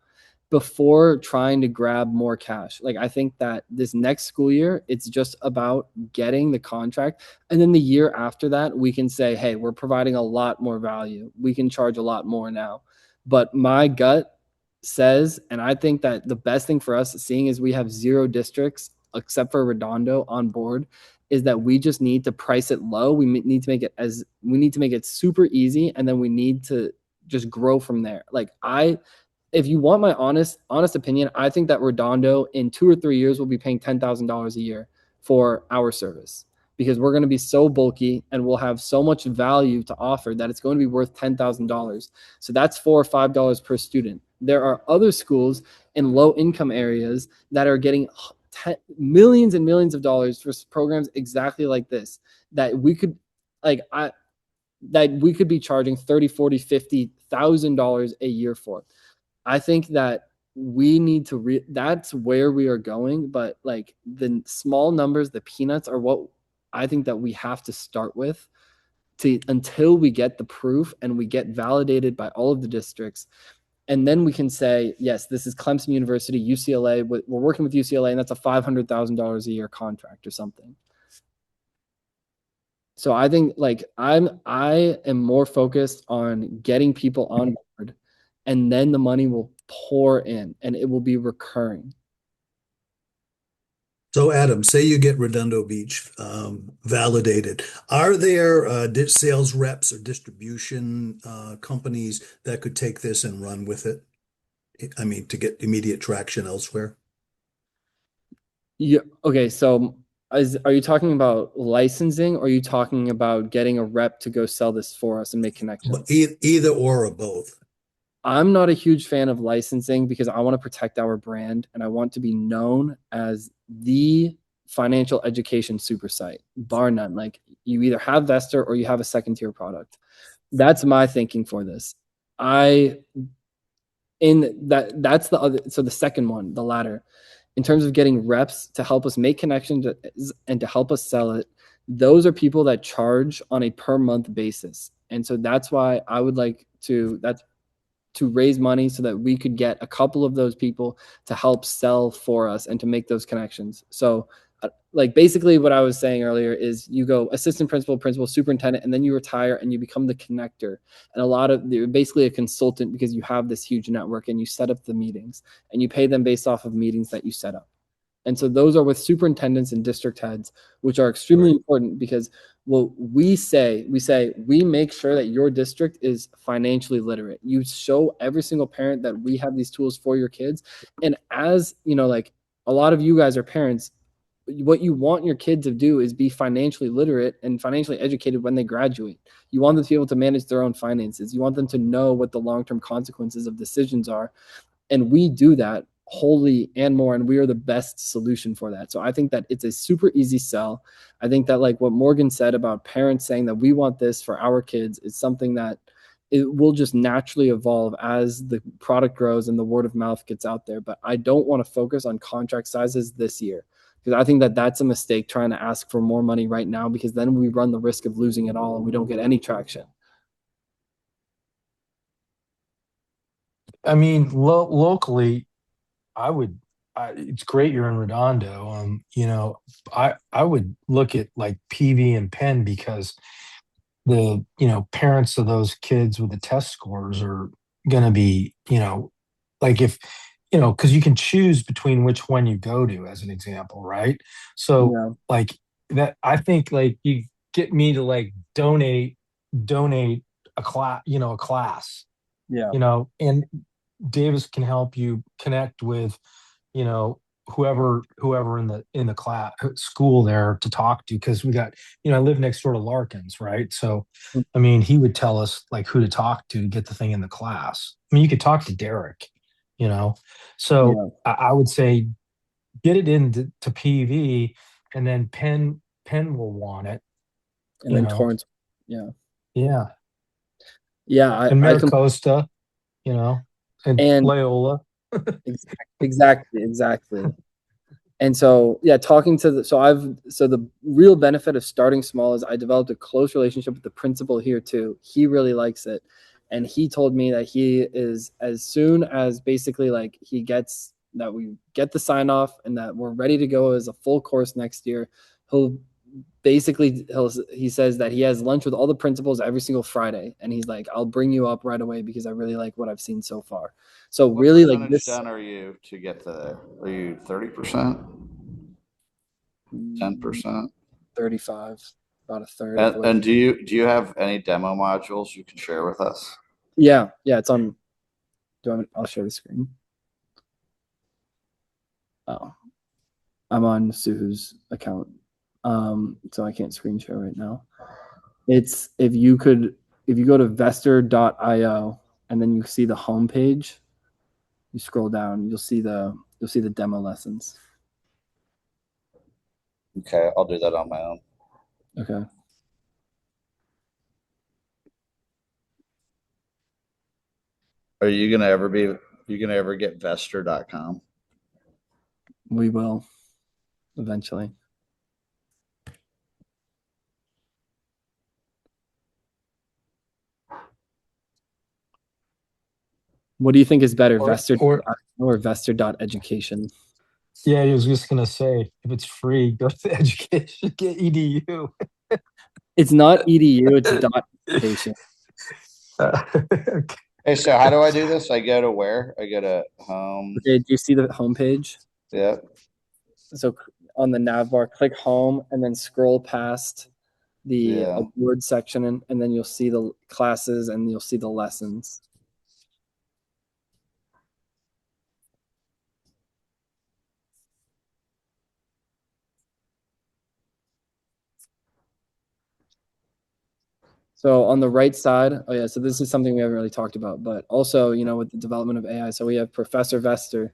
before trying to grab more cash. Like I think that this next school year, it's just about getting the contract. And then the year after that, we can say, hey, we're providing a lot more value. We can charge a lot more now. But my gut says, and I think that the best thing for us, seeing as we have 0 districts except for Redondo on board, is that we just need to price it low. We need to make it super easy, and then we need to just grow from there. Like if you want my honest opinion, I think that Redondo in 2 or 3 years will be paying $10,000 a year for our service, because we're going to be so bulky and we'll have so much value to offer that it's going to be worth $10,000. So that's $4 or $5 per student. There are other schools in low income areas that are getting millions and millions of dollars for programs exactly like this, that we could like I that we could be charging 30, 40, $50,000 a year for. I think that we need to that's where we are going, but like the small numbers, the peanuts are what I think that we have to start with to until we get the proof and we get validated by all of the districts. And then we can say, yes, this is Clemson University, UCLA. We're working with UCLA, and that's a $500,000 a year contract or something. So I think like I am more focused on getting people on board, and then the money will pour in and it will be recurring. So, Adam, say you get Redondo Beach validated. Are there sales reps or distribution companies that could take this and run with it? I mean, to get immediate traction elsewhere? Yeah. Okay. So are you talking about licensing, or are you talking about getting a rep to go sell this for us and make connections? But either or both. I'm not a huge fan of licensing because I want to protect our brand and I want to be known as the financial education super site, bar none. Like you either have Vestr or you have a second tier product. That's my thinking for this. That's the other. So the second one, the latter, in terms of getting reps to help us make connections and to help us sell it, those are people that charge on a per month basis. And so that's why I would like to raise money so that we could get a couple of those people to help sell for us and to make those connections. So like basically what I was saying earlier is you go assistant principal, superintendent, and then you retire and you become the connector. And a lot of you're basically a consultant because you have this huge network and you set up the meetings and you pay them based off of meetings that you set up. And so those are with superintendents and district heads, which are extremely important because what we make sure that your district is financially literate. You show every single parent that we have these tools for your kids. And as you know, like a lot of you guys are parents, what you want your kids to do is be financially literate and financially educated when they graduate. You want them to be able to manage their own finances. You want them to know what the long-term consequences of decisions are. And we do that wholly and more, and we are the best solution for that. So I think that it's a super easy sell. I think that like what Morgan said about parents saying that we want this for our kids is something that it will just naturally evolve as the product grows and the word of mouth gets out there. But I don't want to focus on contract sizes this year, because I think that that's a mistake trying to ask for more money right now, because then we run the risk of losing it all and we don't get any traction. I mean, locally, I would. It's great you're in Redondo. I would look at like PV and Penn, because the parents of those kids with the test scores are going to be, like, if because you can choose between which one you go to, as an example, right? So Yeah, like that, I think, like, you get me to like donate a class, yeah, and Davis can help you connect with, you know, whoever in the class school there to talk to, because we got, I live next door to Larkins, right? So I mean, he would tell us like who to talk to get the thing in the class. I mean, you could talk to Derek, you know. So yeah. I would say get it into to PV, and then Penn will want it, And you then know. Torrance, yeah, Yeah. yeah. And I can, Maricosta, and and Loyola. exactly. And so, yeah, talking to the, so the real benefit of starting small is I developed a close relationship with the principal here too. He really likes it. And he told me that he is, as soon as basically like he gets that we get the sign off and that we're ready to go as a full course next year, he'll he says that he has lunch with all the principals every single Friday. And he's like, I'll bring you up right away because I really like what I've seen so far. So What really like percentage this, done are you to get to there? Are you 30%, 10%? 35, about a third of And, the way. and do you have any demo modules you can share with us? Yeah, yeah, it's on. I'll share the screen. Oh, I'm on Suhu's account, so I can't screen share right now. It's if you go to Vestr.io and then you see the homepage, you scroll down, you'll see the demo lessons. Okay, I'll do that on my own. Okay. Are you gonna ever get Vestr.com? We will eventually. What do you think is better, Vestr Or or Vestr.education? Yeah, I was just gonna say, if it's free, go to education, get EDU. It's not edu, it's dot education. Okay. Hey, so how do I do this? I go to where? I go to home. Okay, do you see the homepage? Yeah, So on the nav bar, click home and then scroll past the yeah. award section, and then you'll see the classes and you'll see the lessons. So on the right side, oh yeah, so this is something we haven't really talked about, but also, with the development of AI, so we have Professor Vester,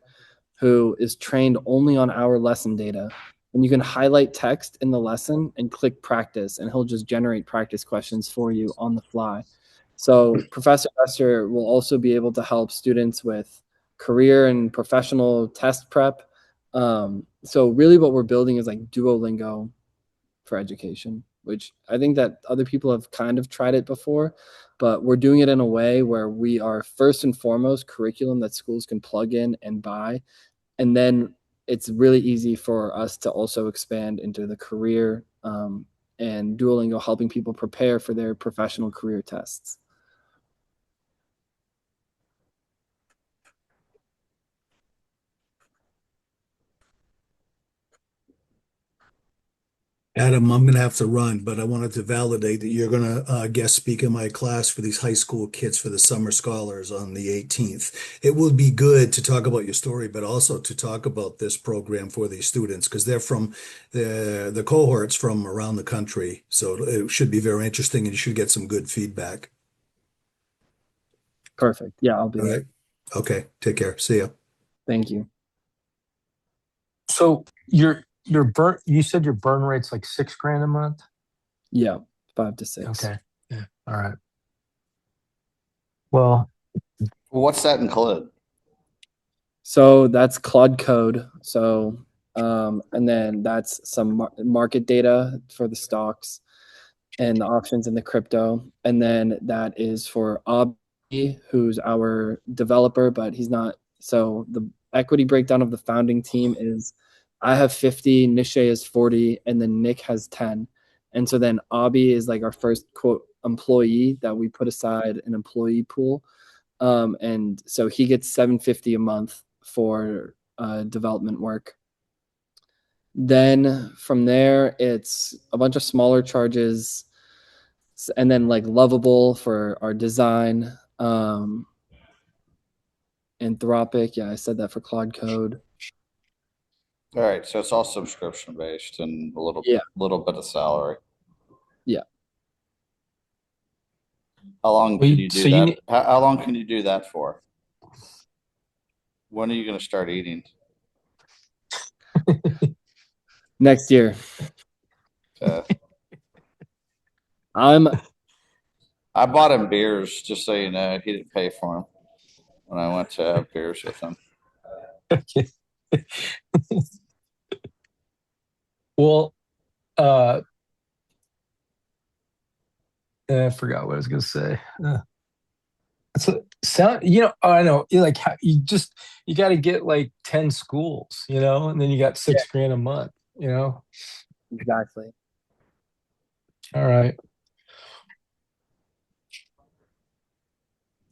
who is trained only on our lesson data. And you can highlight text in the lesson and click practice, and he'll just generate practice questions for you on the fly. So Professor Vester will also be able to help students with career and professional test prep. So really what we're building is like Duolingo for education, which I think that other people have kind of tried it before, but we're doing it in a way where we are first and foremost curriculum that schools can plug in and buy. And then it's really easy for us to also expand into the career, and Duolingo helping people prepare for their professional career tests. Adam, I'm going to have to run, but I wanted to validate that you're going to guest speak in my class for these high school kids for the summer scholars on the 18th. It will be good to talk about your story, but also to talk about this program for these students because they're from the cohorts from around the country. So it should be very interesting and you should get some good feedback. Perfect. Yeah, I'll be All there. right. Okay. Take care. See ya. Thank you. So your burn, you said your burn rate's like 6 grand a month? Yeah, 5 to 6. Okay. Yeah. All right. Well, What's that include? So that's Claude code. So, and then that's some market data for the stocks and the options in the crypto. And then that is for Abhi, who's our developer, but he's not. So the equity breakdown of the founding team is I have 50, Nishay is 40, and then Nick has 10. And so then Abhi is like our first quote employee that we put aside an employee pool. And so he gets 750 a month for development work. Then from there, it's a bunch of smaller charges, and then like Lovable for our design. Anthropic, yeah, I said that for Claude Code. All right, so it's all subscription based and a Yeah, little bit of salary. yeah. How long can you do so you that? need, How long can you do that for? When are you going to start eating? Next year, Uh, I'm I bought him beers, just so you know. He didn't pay for them when I went to have beers with him. well, I forgot what I was gonna say. So sound, I know, like you got to get like 10 schools, and then you got yeah, 6 grand a month. exactly. All right.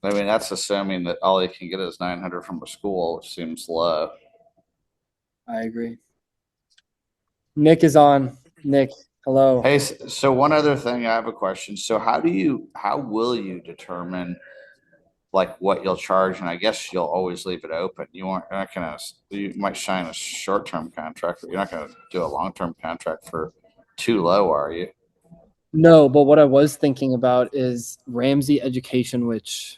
I mean, that's assuming that all he can get is 900 from a school, which seems low. I agree. Nick is on. Nick, hello. Hey, so one other thing, I have a question. So how will you determine like what you'll charge? And I guess you'll always leave it open. You're not gonna, you might sign a short-term contract, but you're not gonna do a long-term contract for too low, are you? No, but what I was thinking about is Ramsey Education, which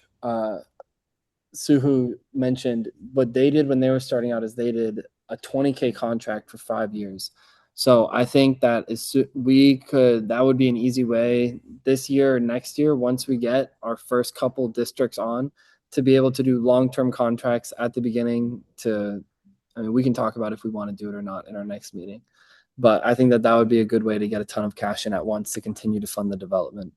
Suhu mentioned. What they did when they were starting out is they did a 20K contract for 5 years. So I think that that would be an easy way this year or next year, once we get our first couple districts on, to be able to do long-term contracts at the beginning. I mean, we can talk about if we want to do it or not in our next meeting. But I think that that would be a good way to get a ton of cash in at once to continue to fund the development.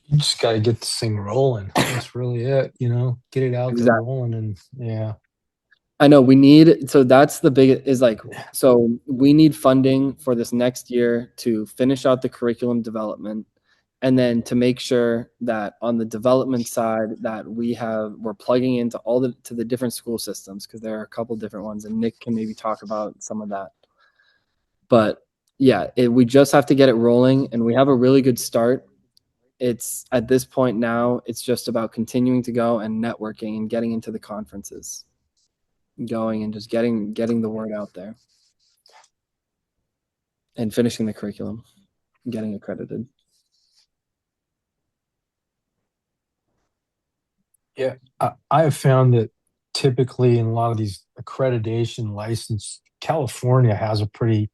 You just got to get this thing rolling. That's really it. Get it out there Exactly. rolling, and yeah. I know so that's the big is like, so we need funding for this next year to finish out the curriculum development, and then to make sure that on the development side that we're plugging into to the different school systems, because there are a couple different ones, and Nick can maybe talk about some of that. But yeah, we just have to get it rolling, and we have a really good start. It's at this point now, it's just about continuing to go and networking and getting into the conferences, going and just getting the word out there, and finishing the curriculum, and getting accredited. Yeah. I have found that typically in a lot of these accreditation license, California has a pretty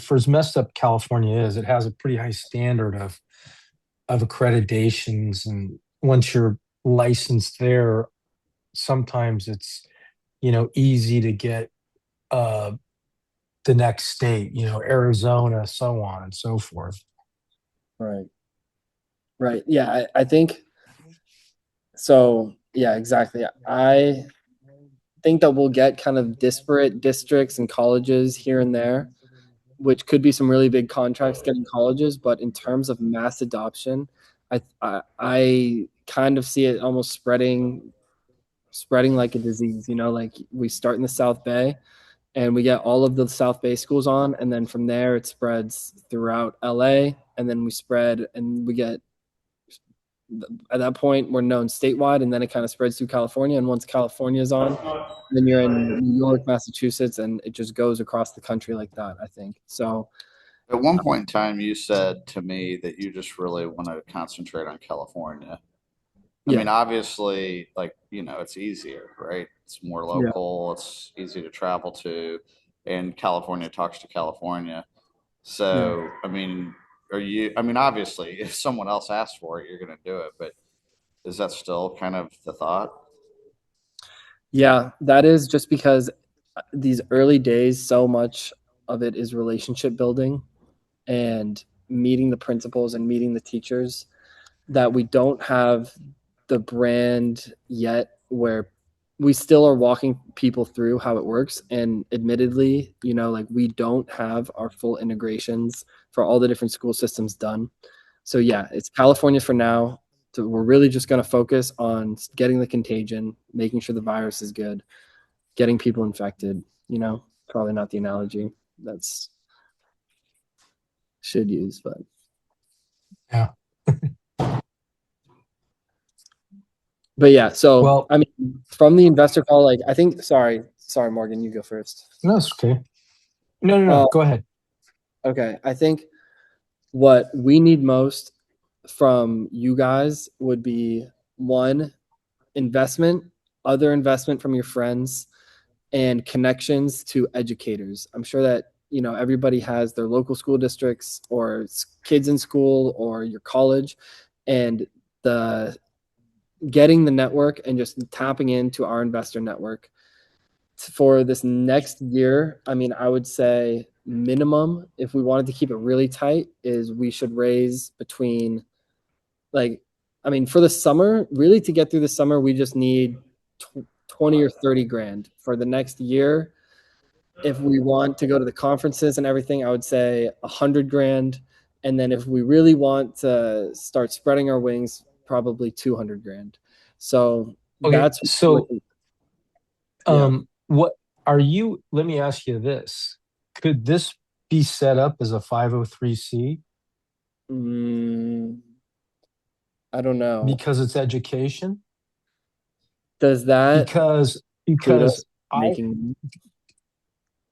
for as messed up California is, it has a pretty high standard of accreditations. And once you're licensed there, sometimes it's, easy to get uh, the next state, Arizona, so on and so forth. Right. Right. Yeah, I think so. Yeah, exactly. I think that we'll get kind of disparate districts and colleges here and there, which could be some really big contracts getting colleges. But in terms of mass adoption, I kind of see it almost spreading like a disease. Like we start in the South Bay, and we get all of the South Bay schools on, and then from there it spreads throughout LA, and then we spread, and we get, at that point we're known statewide, and then it kind of spreads through California, and once California is on, then you're in New York, Massachusetts, and it just goes across the country like that, I think. So At one point in time, you said to me that you just really want to concentrate on California. I Yeah. mean, obviously, like, it's easier, right? It's more Yeah. local, it's easy to travel to, and California talks to California. Yeah. So, I mean, I mean, obviously, if someone else asks for it, you're going to do it, but is that still kind of the thought? Yeah, that is just because these early days, so much of it is relationship building and meeting the principals and meeting the teachers, that we don't have the brand yet where we still are walking people through how it works. And admittedly, like we don't have our full integrations for all the different school systems done. So yeah, it's California for now. So we're really just going to focus on getting the contagion, making sure the virus is good, getting people infected. Probably not the analogy that's should use, but Yeah. yeah. So Well, I mean, from the investor call, like I think, sorry, Morgan, you go first. no, it's okay. No, no, no. Uh, Go ahead. okay, I think what we need most from you guys would be one, investment, other investment from your friends, and connections to educators. I'm sure that everybody has their local school districts or kids in school or your college, and the getting the network and just tapping into our investor network for this next year. I mean, I would say minimum, if we wanted to keep it really tight, is we should raise between, like, I mean, for the summer, really, to get through the summer, we just need 20 or 30 grand. For the next year, if we want to go to the conferences and everything, I would say 100 grand. And then if we really want to start spreading our wings, probably 200 grand. So Okay. that's what, So, yeah. what are you? Let me ask you this. Could this be set up as a 503c Mm, I don't know. because it's education? Does that Because include because us I making?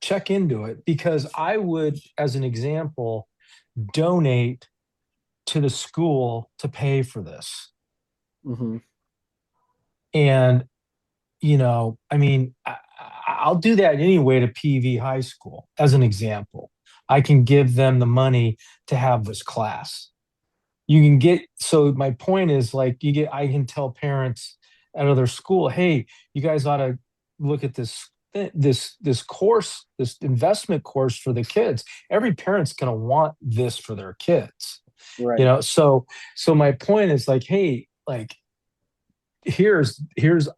check into it because I would, as an example, donate to the school to pay for this. Mhm. And, I mean, I'll do that anyway to PV High School, as an example. I can give them the money to have this class. You can get, so my point is like, I can tell parents at other school, hey, you guys ought to look at this course, this investment course for the kids. Every parent's going to want this for their kids, Right. so my point is like, hey, like, here's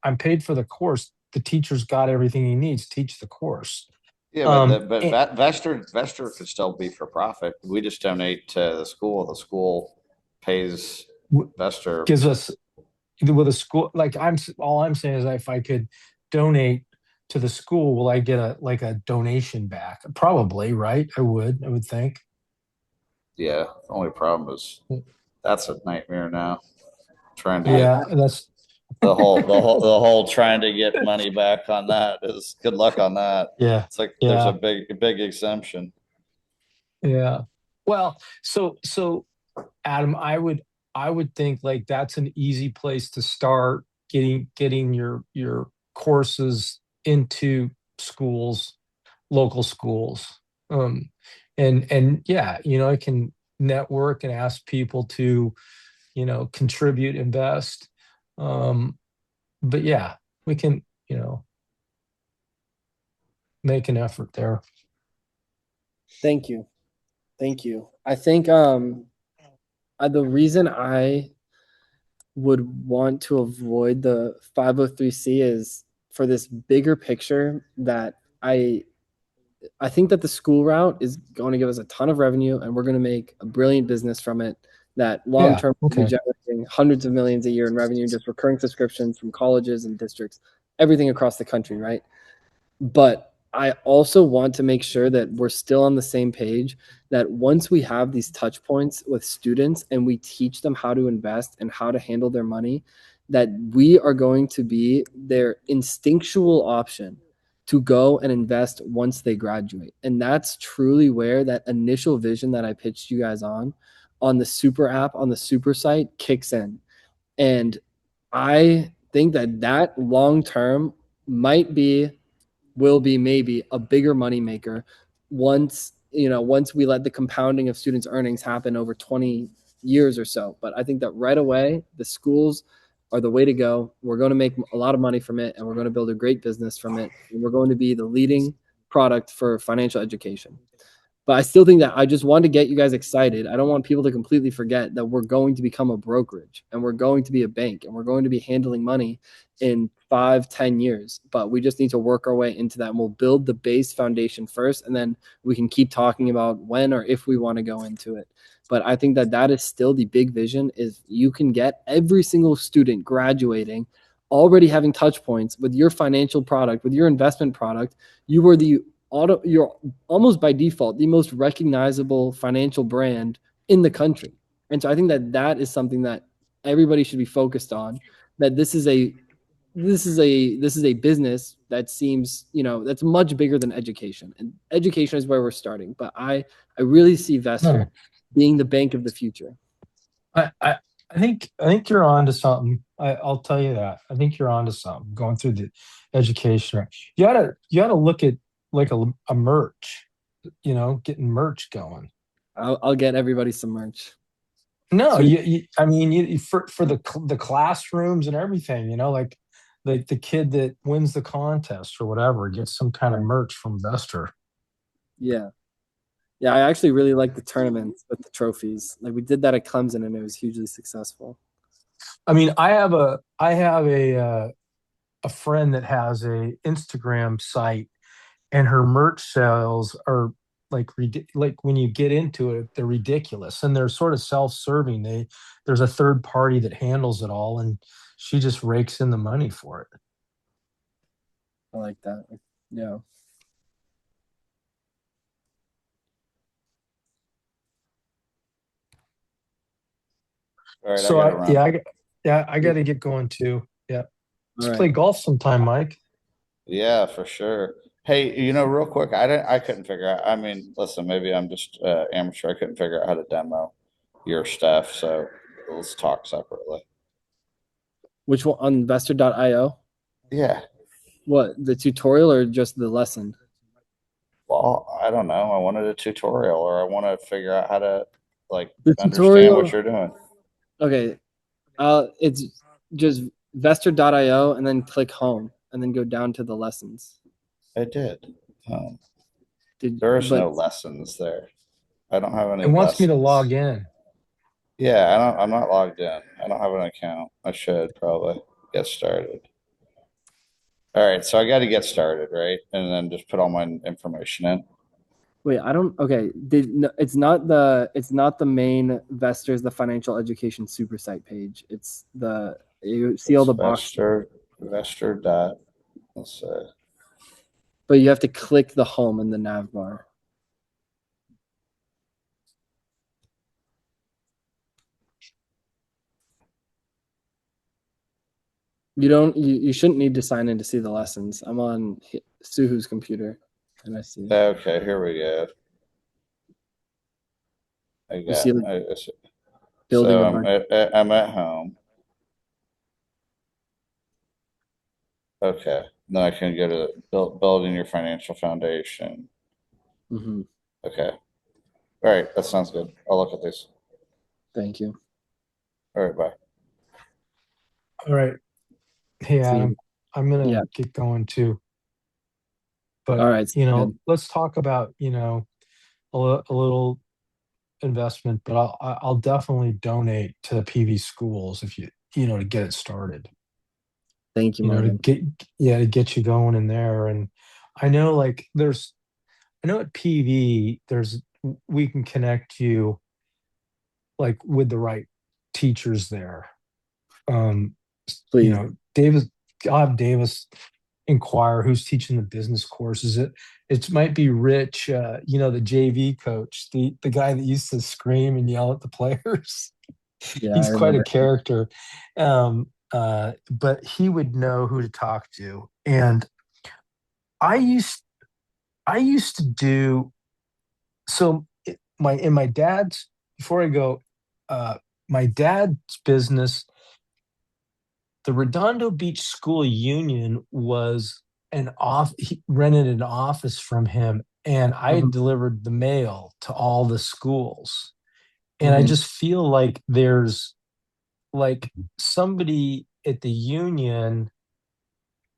I'm paid for the course. The teacher's got everything he needs. Teach the course. Yeah, but And Vestr could still be for profit. We just donate to the school. The school pays Vestr. gives us with a school, like, all I'm saying is, if I could donate to the school, will I get a donation back? Probably, right? I would think. Yeah, the only problem is that's a nightmare now. Trying to get Yeah, that's the whole trying to get money back on that is good luck on that. yeah, It's like there's a yeah, big exemption. yeah. Well, so Adam, I would think like that's an easy place to start getting your courses into schools, local schools. And yeah, I can network and ask people to, contribute, invest. Um, but yeah, we can, make an effort there. Thank you. Thank you. I think the reason I would want to avoid the 503c is for this bigger picture, that I think that the school route is going to give us a ton of revenue and we're going to make a brilliant business from it, that long Yeah. term will be Okay. generating hundreds of millions a year in revenue, just recurring subscriptions from colleges and districts, everything across the country, right? But I also want to make sure that we're still on the same page, that once we have these touch points with students and we teach them how to invest and how to handle their money, that we are going to be their instinctual option to go and invest once they graduate. And that's truly where that initial vision that I pitched you guys on the super app, on the super site, kicks in. And I think that long term might be, will be maybe a bigger moneymaker once, once we let the compounding of students' earnings happen over 20 years or so. But I think that right away, the schools are the way to go. We're going to make a lot of money from it, and we're going to build a great business from it. And we're going to be the leading product for financial education. But I still think that I just want to get you guys excited. I don't want people to completely forget that we're going to become a brokerage, and we're going to be a bank, and we're going to be handling money in 5, 10 years. But we just need to work our way into that, and we'll build the base foundation first, and then we can keep talking about when or if we want to go into it. But I think that that is still the big vision, is you can get every single student graduating already having touch points with your financial product, with your investment product. You're almost by default the most recognizable financial brand in the country. And so I think that that is something that everybody should be focused on, that this is a business that seems, that's much bigger than education, and education is where we're starting. But I really see Vestr being the bank of the future. I, I, I think you're on to something. I'll tell you that. I think you're on to something going through the education. You oughta look at like a merch, getting merch going. I'll get everybody some merch. No, Sweet. I mean, for the classrooms and everything, like the kid that wins the contest or whatever gets some kind of merch from Vestr. Yeah. Yeah, I actually really like the tournaments with the trophies. Like, we did that at Clemson, and it was hugely successful. I mean, I have a friend that has a Instagram site, and her merch sales are like when you get into it, they're ridiculous, and they're sort of self-serving. There's a third party that handles it all, and she just rakes in the money for it. I like that. Yeah. All right, I So got to I yeah, run. I got to get going too. Yeah, All let's right. play golf sometime, Mike. Yeah, for sure. Hey, real quick, I couldn't figure out. I mean, listen, maybe I'm just amateur. I couldn't figure out how to demo your stuff, so let's talk separately. Which one, on Vestr.io? Yeah. What, the tutorial or just the lesson? Well, I don't know. I wanted a tutorial, or I want to figure out how to like The understand what tutorial. you're doing. Okay. It's just Vestr.io, and then click home, and then go down to the lessons. I did. Um, Did there is no but lessons there. I don't have any It wants me to lessons. log in. Yeah, I'm not logged in. I don't have an account. I should probably get started. All right, so I got to get started, right? And then just put all my information in. Wait, I don't. Okay, no, it's not the main Vestors, the financial education super site page. It's the, you see all It's the boxes, Vestr dot. Let's say. but you have to click the home in the nav bar. You shouldn't need to sign in to see the lessons. I'm on Suhu's computer, and I see. Okay, here we go. I You got. see, like, see. building So a bunch. I'm at home. Okay, then I can go to building your financial foundation. Hmm. Okay, all right, that sounds good. I'll look at these. Thank you. All right, bye. All right. Hey, See Adam, you. I'm gonna Yeah. get going too. But, All right. Good. let's talk about, a little investment, but I'll definitely donate to the PV schools if to get it started, Thank you, to Morgan. get you going in there. And I know like I know at PV we can connect you like with the right teachers there. Um, Please. Davis, I'll have Davis inquire who's teaching the business courses. It might be Rich, the JV coach, the guy that used to scream and yell at the players. Yeah, I He's quite a remember. character. But he would know who to talk to. And I used I used to do so my dad's, before I go, my dad's business, the Redondo Beach School Union was he rented an office from him, and I had Mhm. delivered the mail to all the schools. And I Mhm. just feel like there's like somebody at the union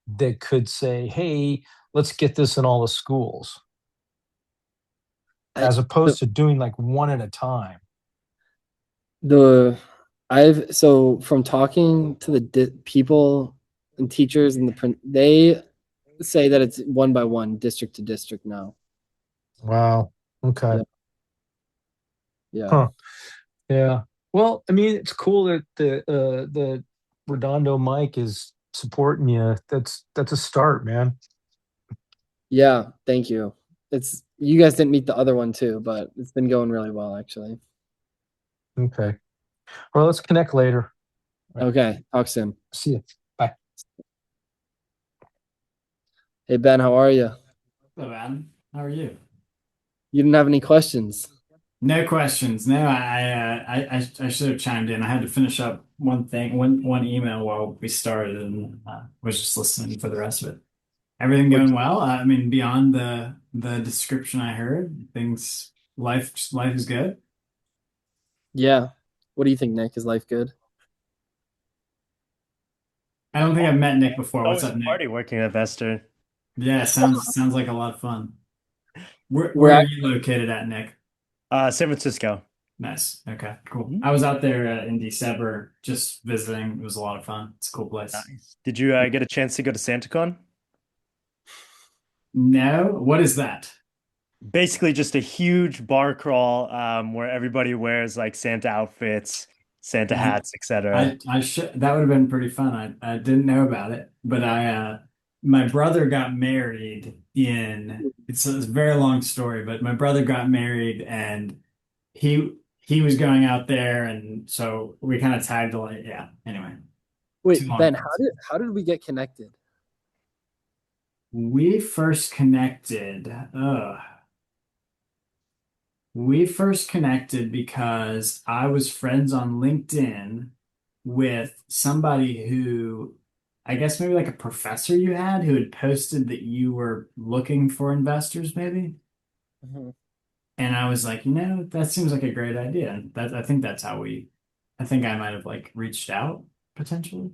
that could say, hey, let's get this in all the schools, I, as the opposed to doing like one at a time. the I've so from talking to the people and teachers and they say that it's one by one, district to district now. Wow. Okay. Yeah, yeah, Huh. Yeah. Well, I mean, it's cool that the Redondo Mike is supporting you. That's a start, man. yeah. Thank you. It's you guys didn't meet the other one too, but it's been going really well actually. Okay. Well, let's connect later. All right. Okay, talk soon. See you. Bye. Hey Ben, how are you? Hello, Adam. How are you? You didn't have any questions. No questions. No, I should have chimed in. I had to finish up one thing, one email while we started, and was just listening for the rest of it. Everything What? going well? I mean, beyond the description I heard, things life is good. Yeah. What do you think, Nick? Is life good? I don't think I've met Nick before. What's Always up, a Nick? party working at Vestr. Yeah, sounds like a lot of fun. Where We're are at, you located at, Nick? San Francisco. Nice. Okay, cool. Mhm. I was out there in December just visiting. It was a lot of fun. It's a cool place. Nice. Did you get a chance to go to SantaCon? No, what is that? Basically, just a huge bar crawl where everybody wears like Santa outfits, Santa I hats, etc. I should that would have been pretty fun. I didn't know about it, but I my brother got married in it's a very long story, but my brother got married and he was going out there and so we kind of tagged along. Yeah. Anyway, too wait, long. Ben, how did we get connected? We first connected. We first connected because I was friends on LinkedIn with somebody who, I guess maybe like a professor you had who had posted that you were looking for investors, maybe. Mhm. And I was like, that seems like a great idea. And that I think that's how I think I might have like reached out potentially.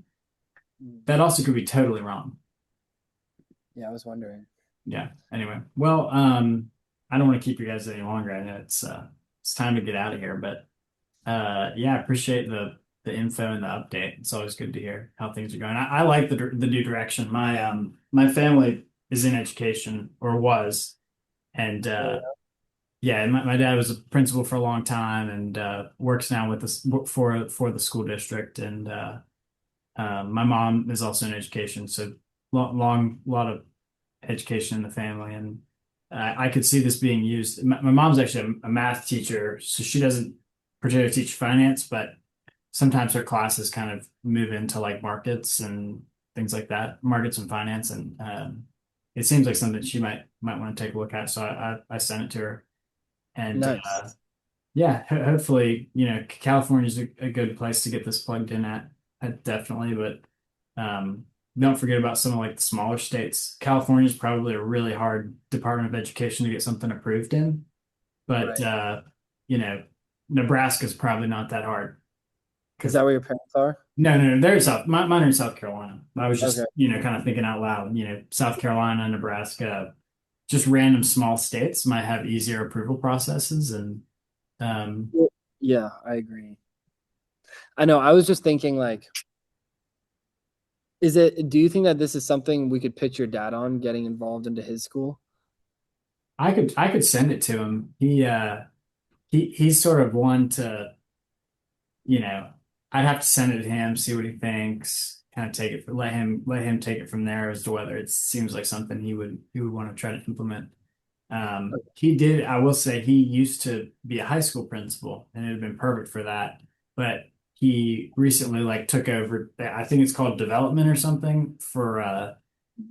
That also could be totally wrong. Yeah, I was wondering. Yeah. Anyway, well, I don't want to keep you guys any longer. I know it's time to get out of here, but yeah, I appreciate the info and the update. It's always good to hear how things are going. I like the new direction. My family is in education or was, and yeah, my dad was a principal for a long time and works now with this for the school district, and my mom is also in education, so long lot of education in the family, and I could see this being used. My mom's actually a math teacher, so she doesn't particularly teach finance, but sometimes her classes kind of move into like markets and things like that, markets and finance, and it seems like something she might want to take a look at. So I sent it to her, and Nice. yeah, hopefully, California is a good place to get this plugged in at definitely, but don't forget about some of like the smaller states. California is probably a really hard Department of Education to get something approved in, but Right. you know, Nebraska is probably not that hard Is because that where your parents are? no, they're mine are in South Carolina. I was Okay. just, kind of thinking out loud, South Carolina, Nebraska, just random small states might have easier approval processes and um Well, yeah, I agree. I know. I was just thinking, like, do you think that this is something we could pitch your dad on getting involved into his school? I could send it to him. He's sort of one to, you know, I'd have to send it to him, see what he thinks, kind of take it, let him take it from there as to whether it seems like something he would want to try to implement. He did, I will say he used to be a high school principal and it had been perfect for that. But he recently like took over, I think it's called development or something for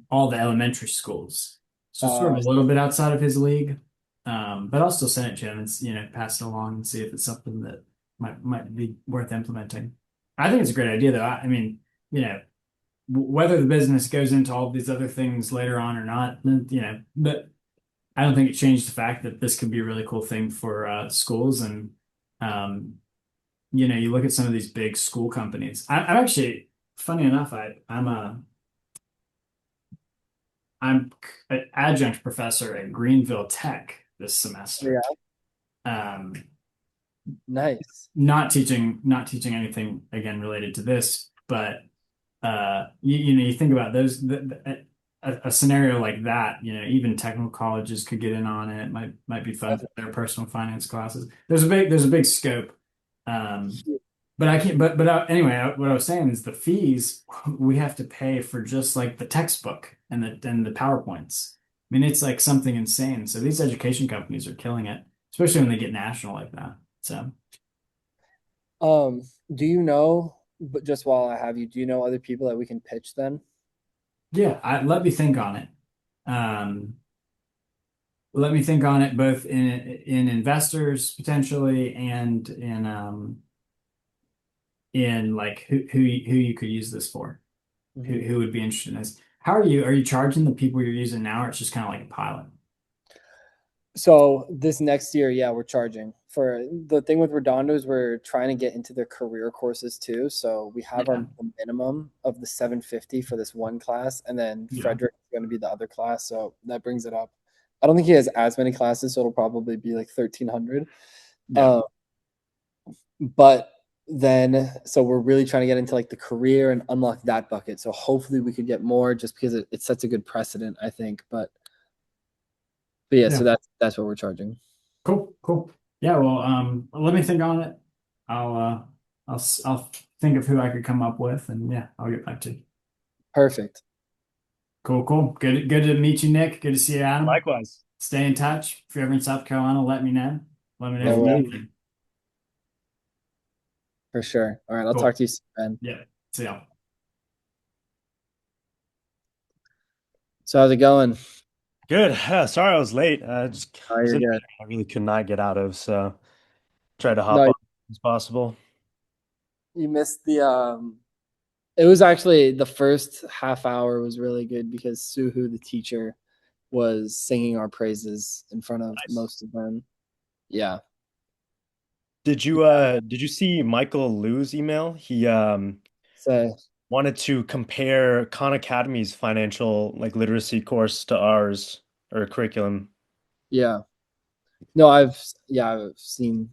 all the elementary schools. So sort of Uh, a little bit outside of his league. But I'll still send it to him and pass it along and see if it's something that might be worth implementing. I think it's a great idea though. I mean, whether the business goes into all these other things later on or not, but I don't think it changed the fact that this could be a really cool thing for schools. And um, you look at some of these big school companies. I'm actually, funny enough, I'm an adjunct professor at Greenville Tech this semester. Yeah, Um, nice. not teaching anything again related to this, but you think about those a scenario like that, even technical colleges could get in on it. Might be fun for their personal finance classes. There's a big scope. Um, but I can't. Anyway, what I was saying is the fees we have to pay for just like the textbook and the PowerPoints. I mean, it's like something insane. So these education companies are killing it, especially when they get national like that. So Um, do you know, but just while I have you, do you know other people that we can pitch then? yeah, let me think on it. Um, Let me think on it both in investors potentially and in like who you could use this for, who Mhm. who would be interested in this. How are you charging the people you're using now, or it's just kind of like a pilot? So this next year, yeah, we're charging for the thing with Redondo is we're trying to get into their career courses too. So we have our Yeah, minimum of the 750 for this one class, and then yeah, Frederick is going to be the other class. So that brings it up. I don't think he has as many classes, so it'll probably be like 1300. yeah, Um, but then so we're really trying to get into like the career and unlock that bucket. So hopefully we could get more just because it sets a good precedent, I think. But yeah, yeah. so that's what we're charging. Cool, cool. Yeah, well, let me think on it. I'll think of who I could come up with, and yeah, I'll get back to you. Perfect. Cool, cool. Good to meet you, Nick. Good to see you, Adam. Likewise. Stay in touch. If you're ever in South Carolina, let me know. Let me know I if you will need Absolutely. anything. for sure. All right, I'll talk Cool. to you soon, Ben. Yeah. See ya. So how's it going? Good. Sorry I was late. Just Oh, was you're in a good. meeting I really could not get out of, so tried to hop No, on as possible. you missed the it was actually the first half hour was really good because Suhu, the teacher, was singing our praises in front of Nice. most of them. Yeah. Did you see Michael Liu's email? He So wanted to compare Khan Academy's financial like literacy course to ours or curriculum. yeah. No, I've seen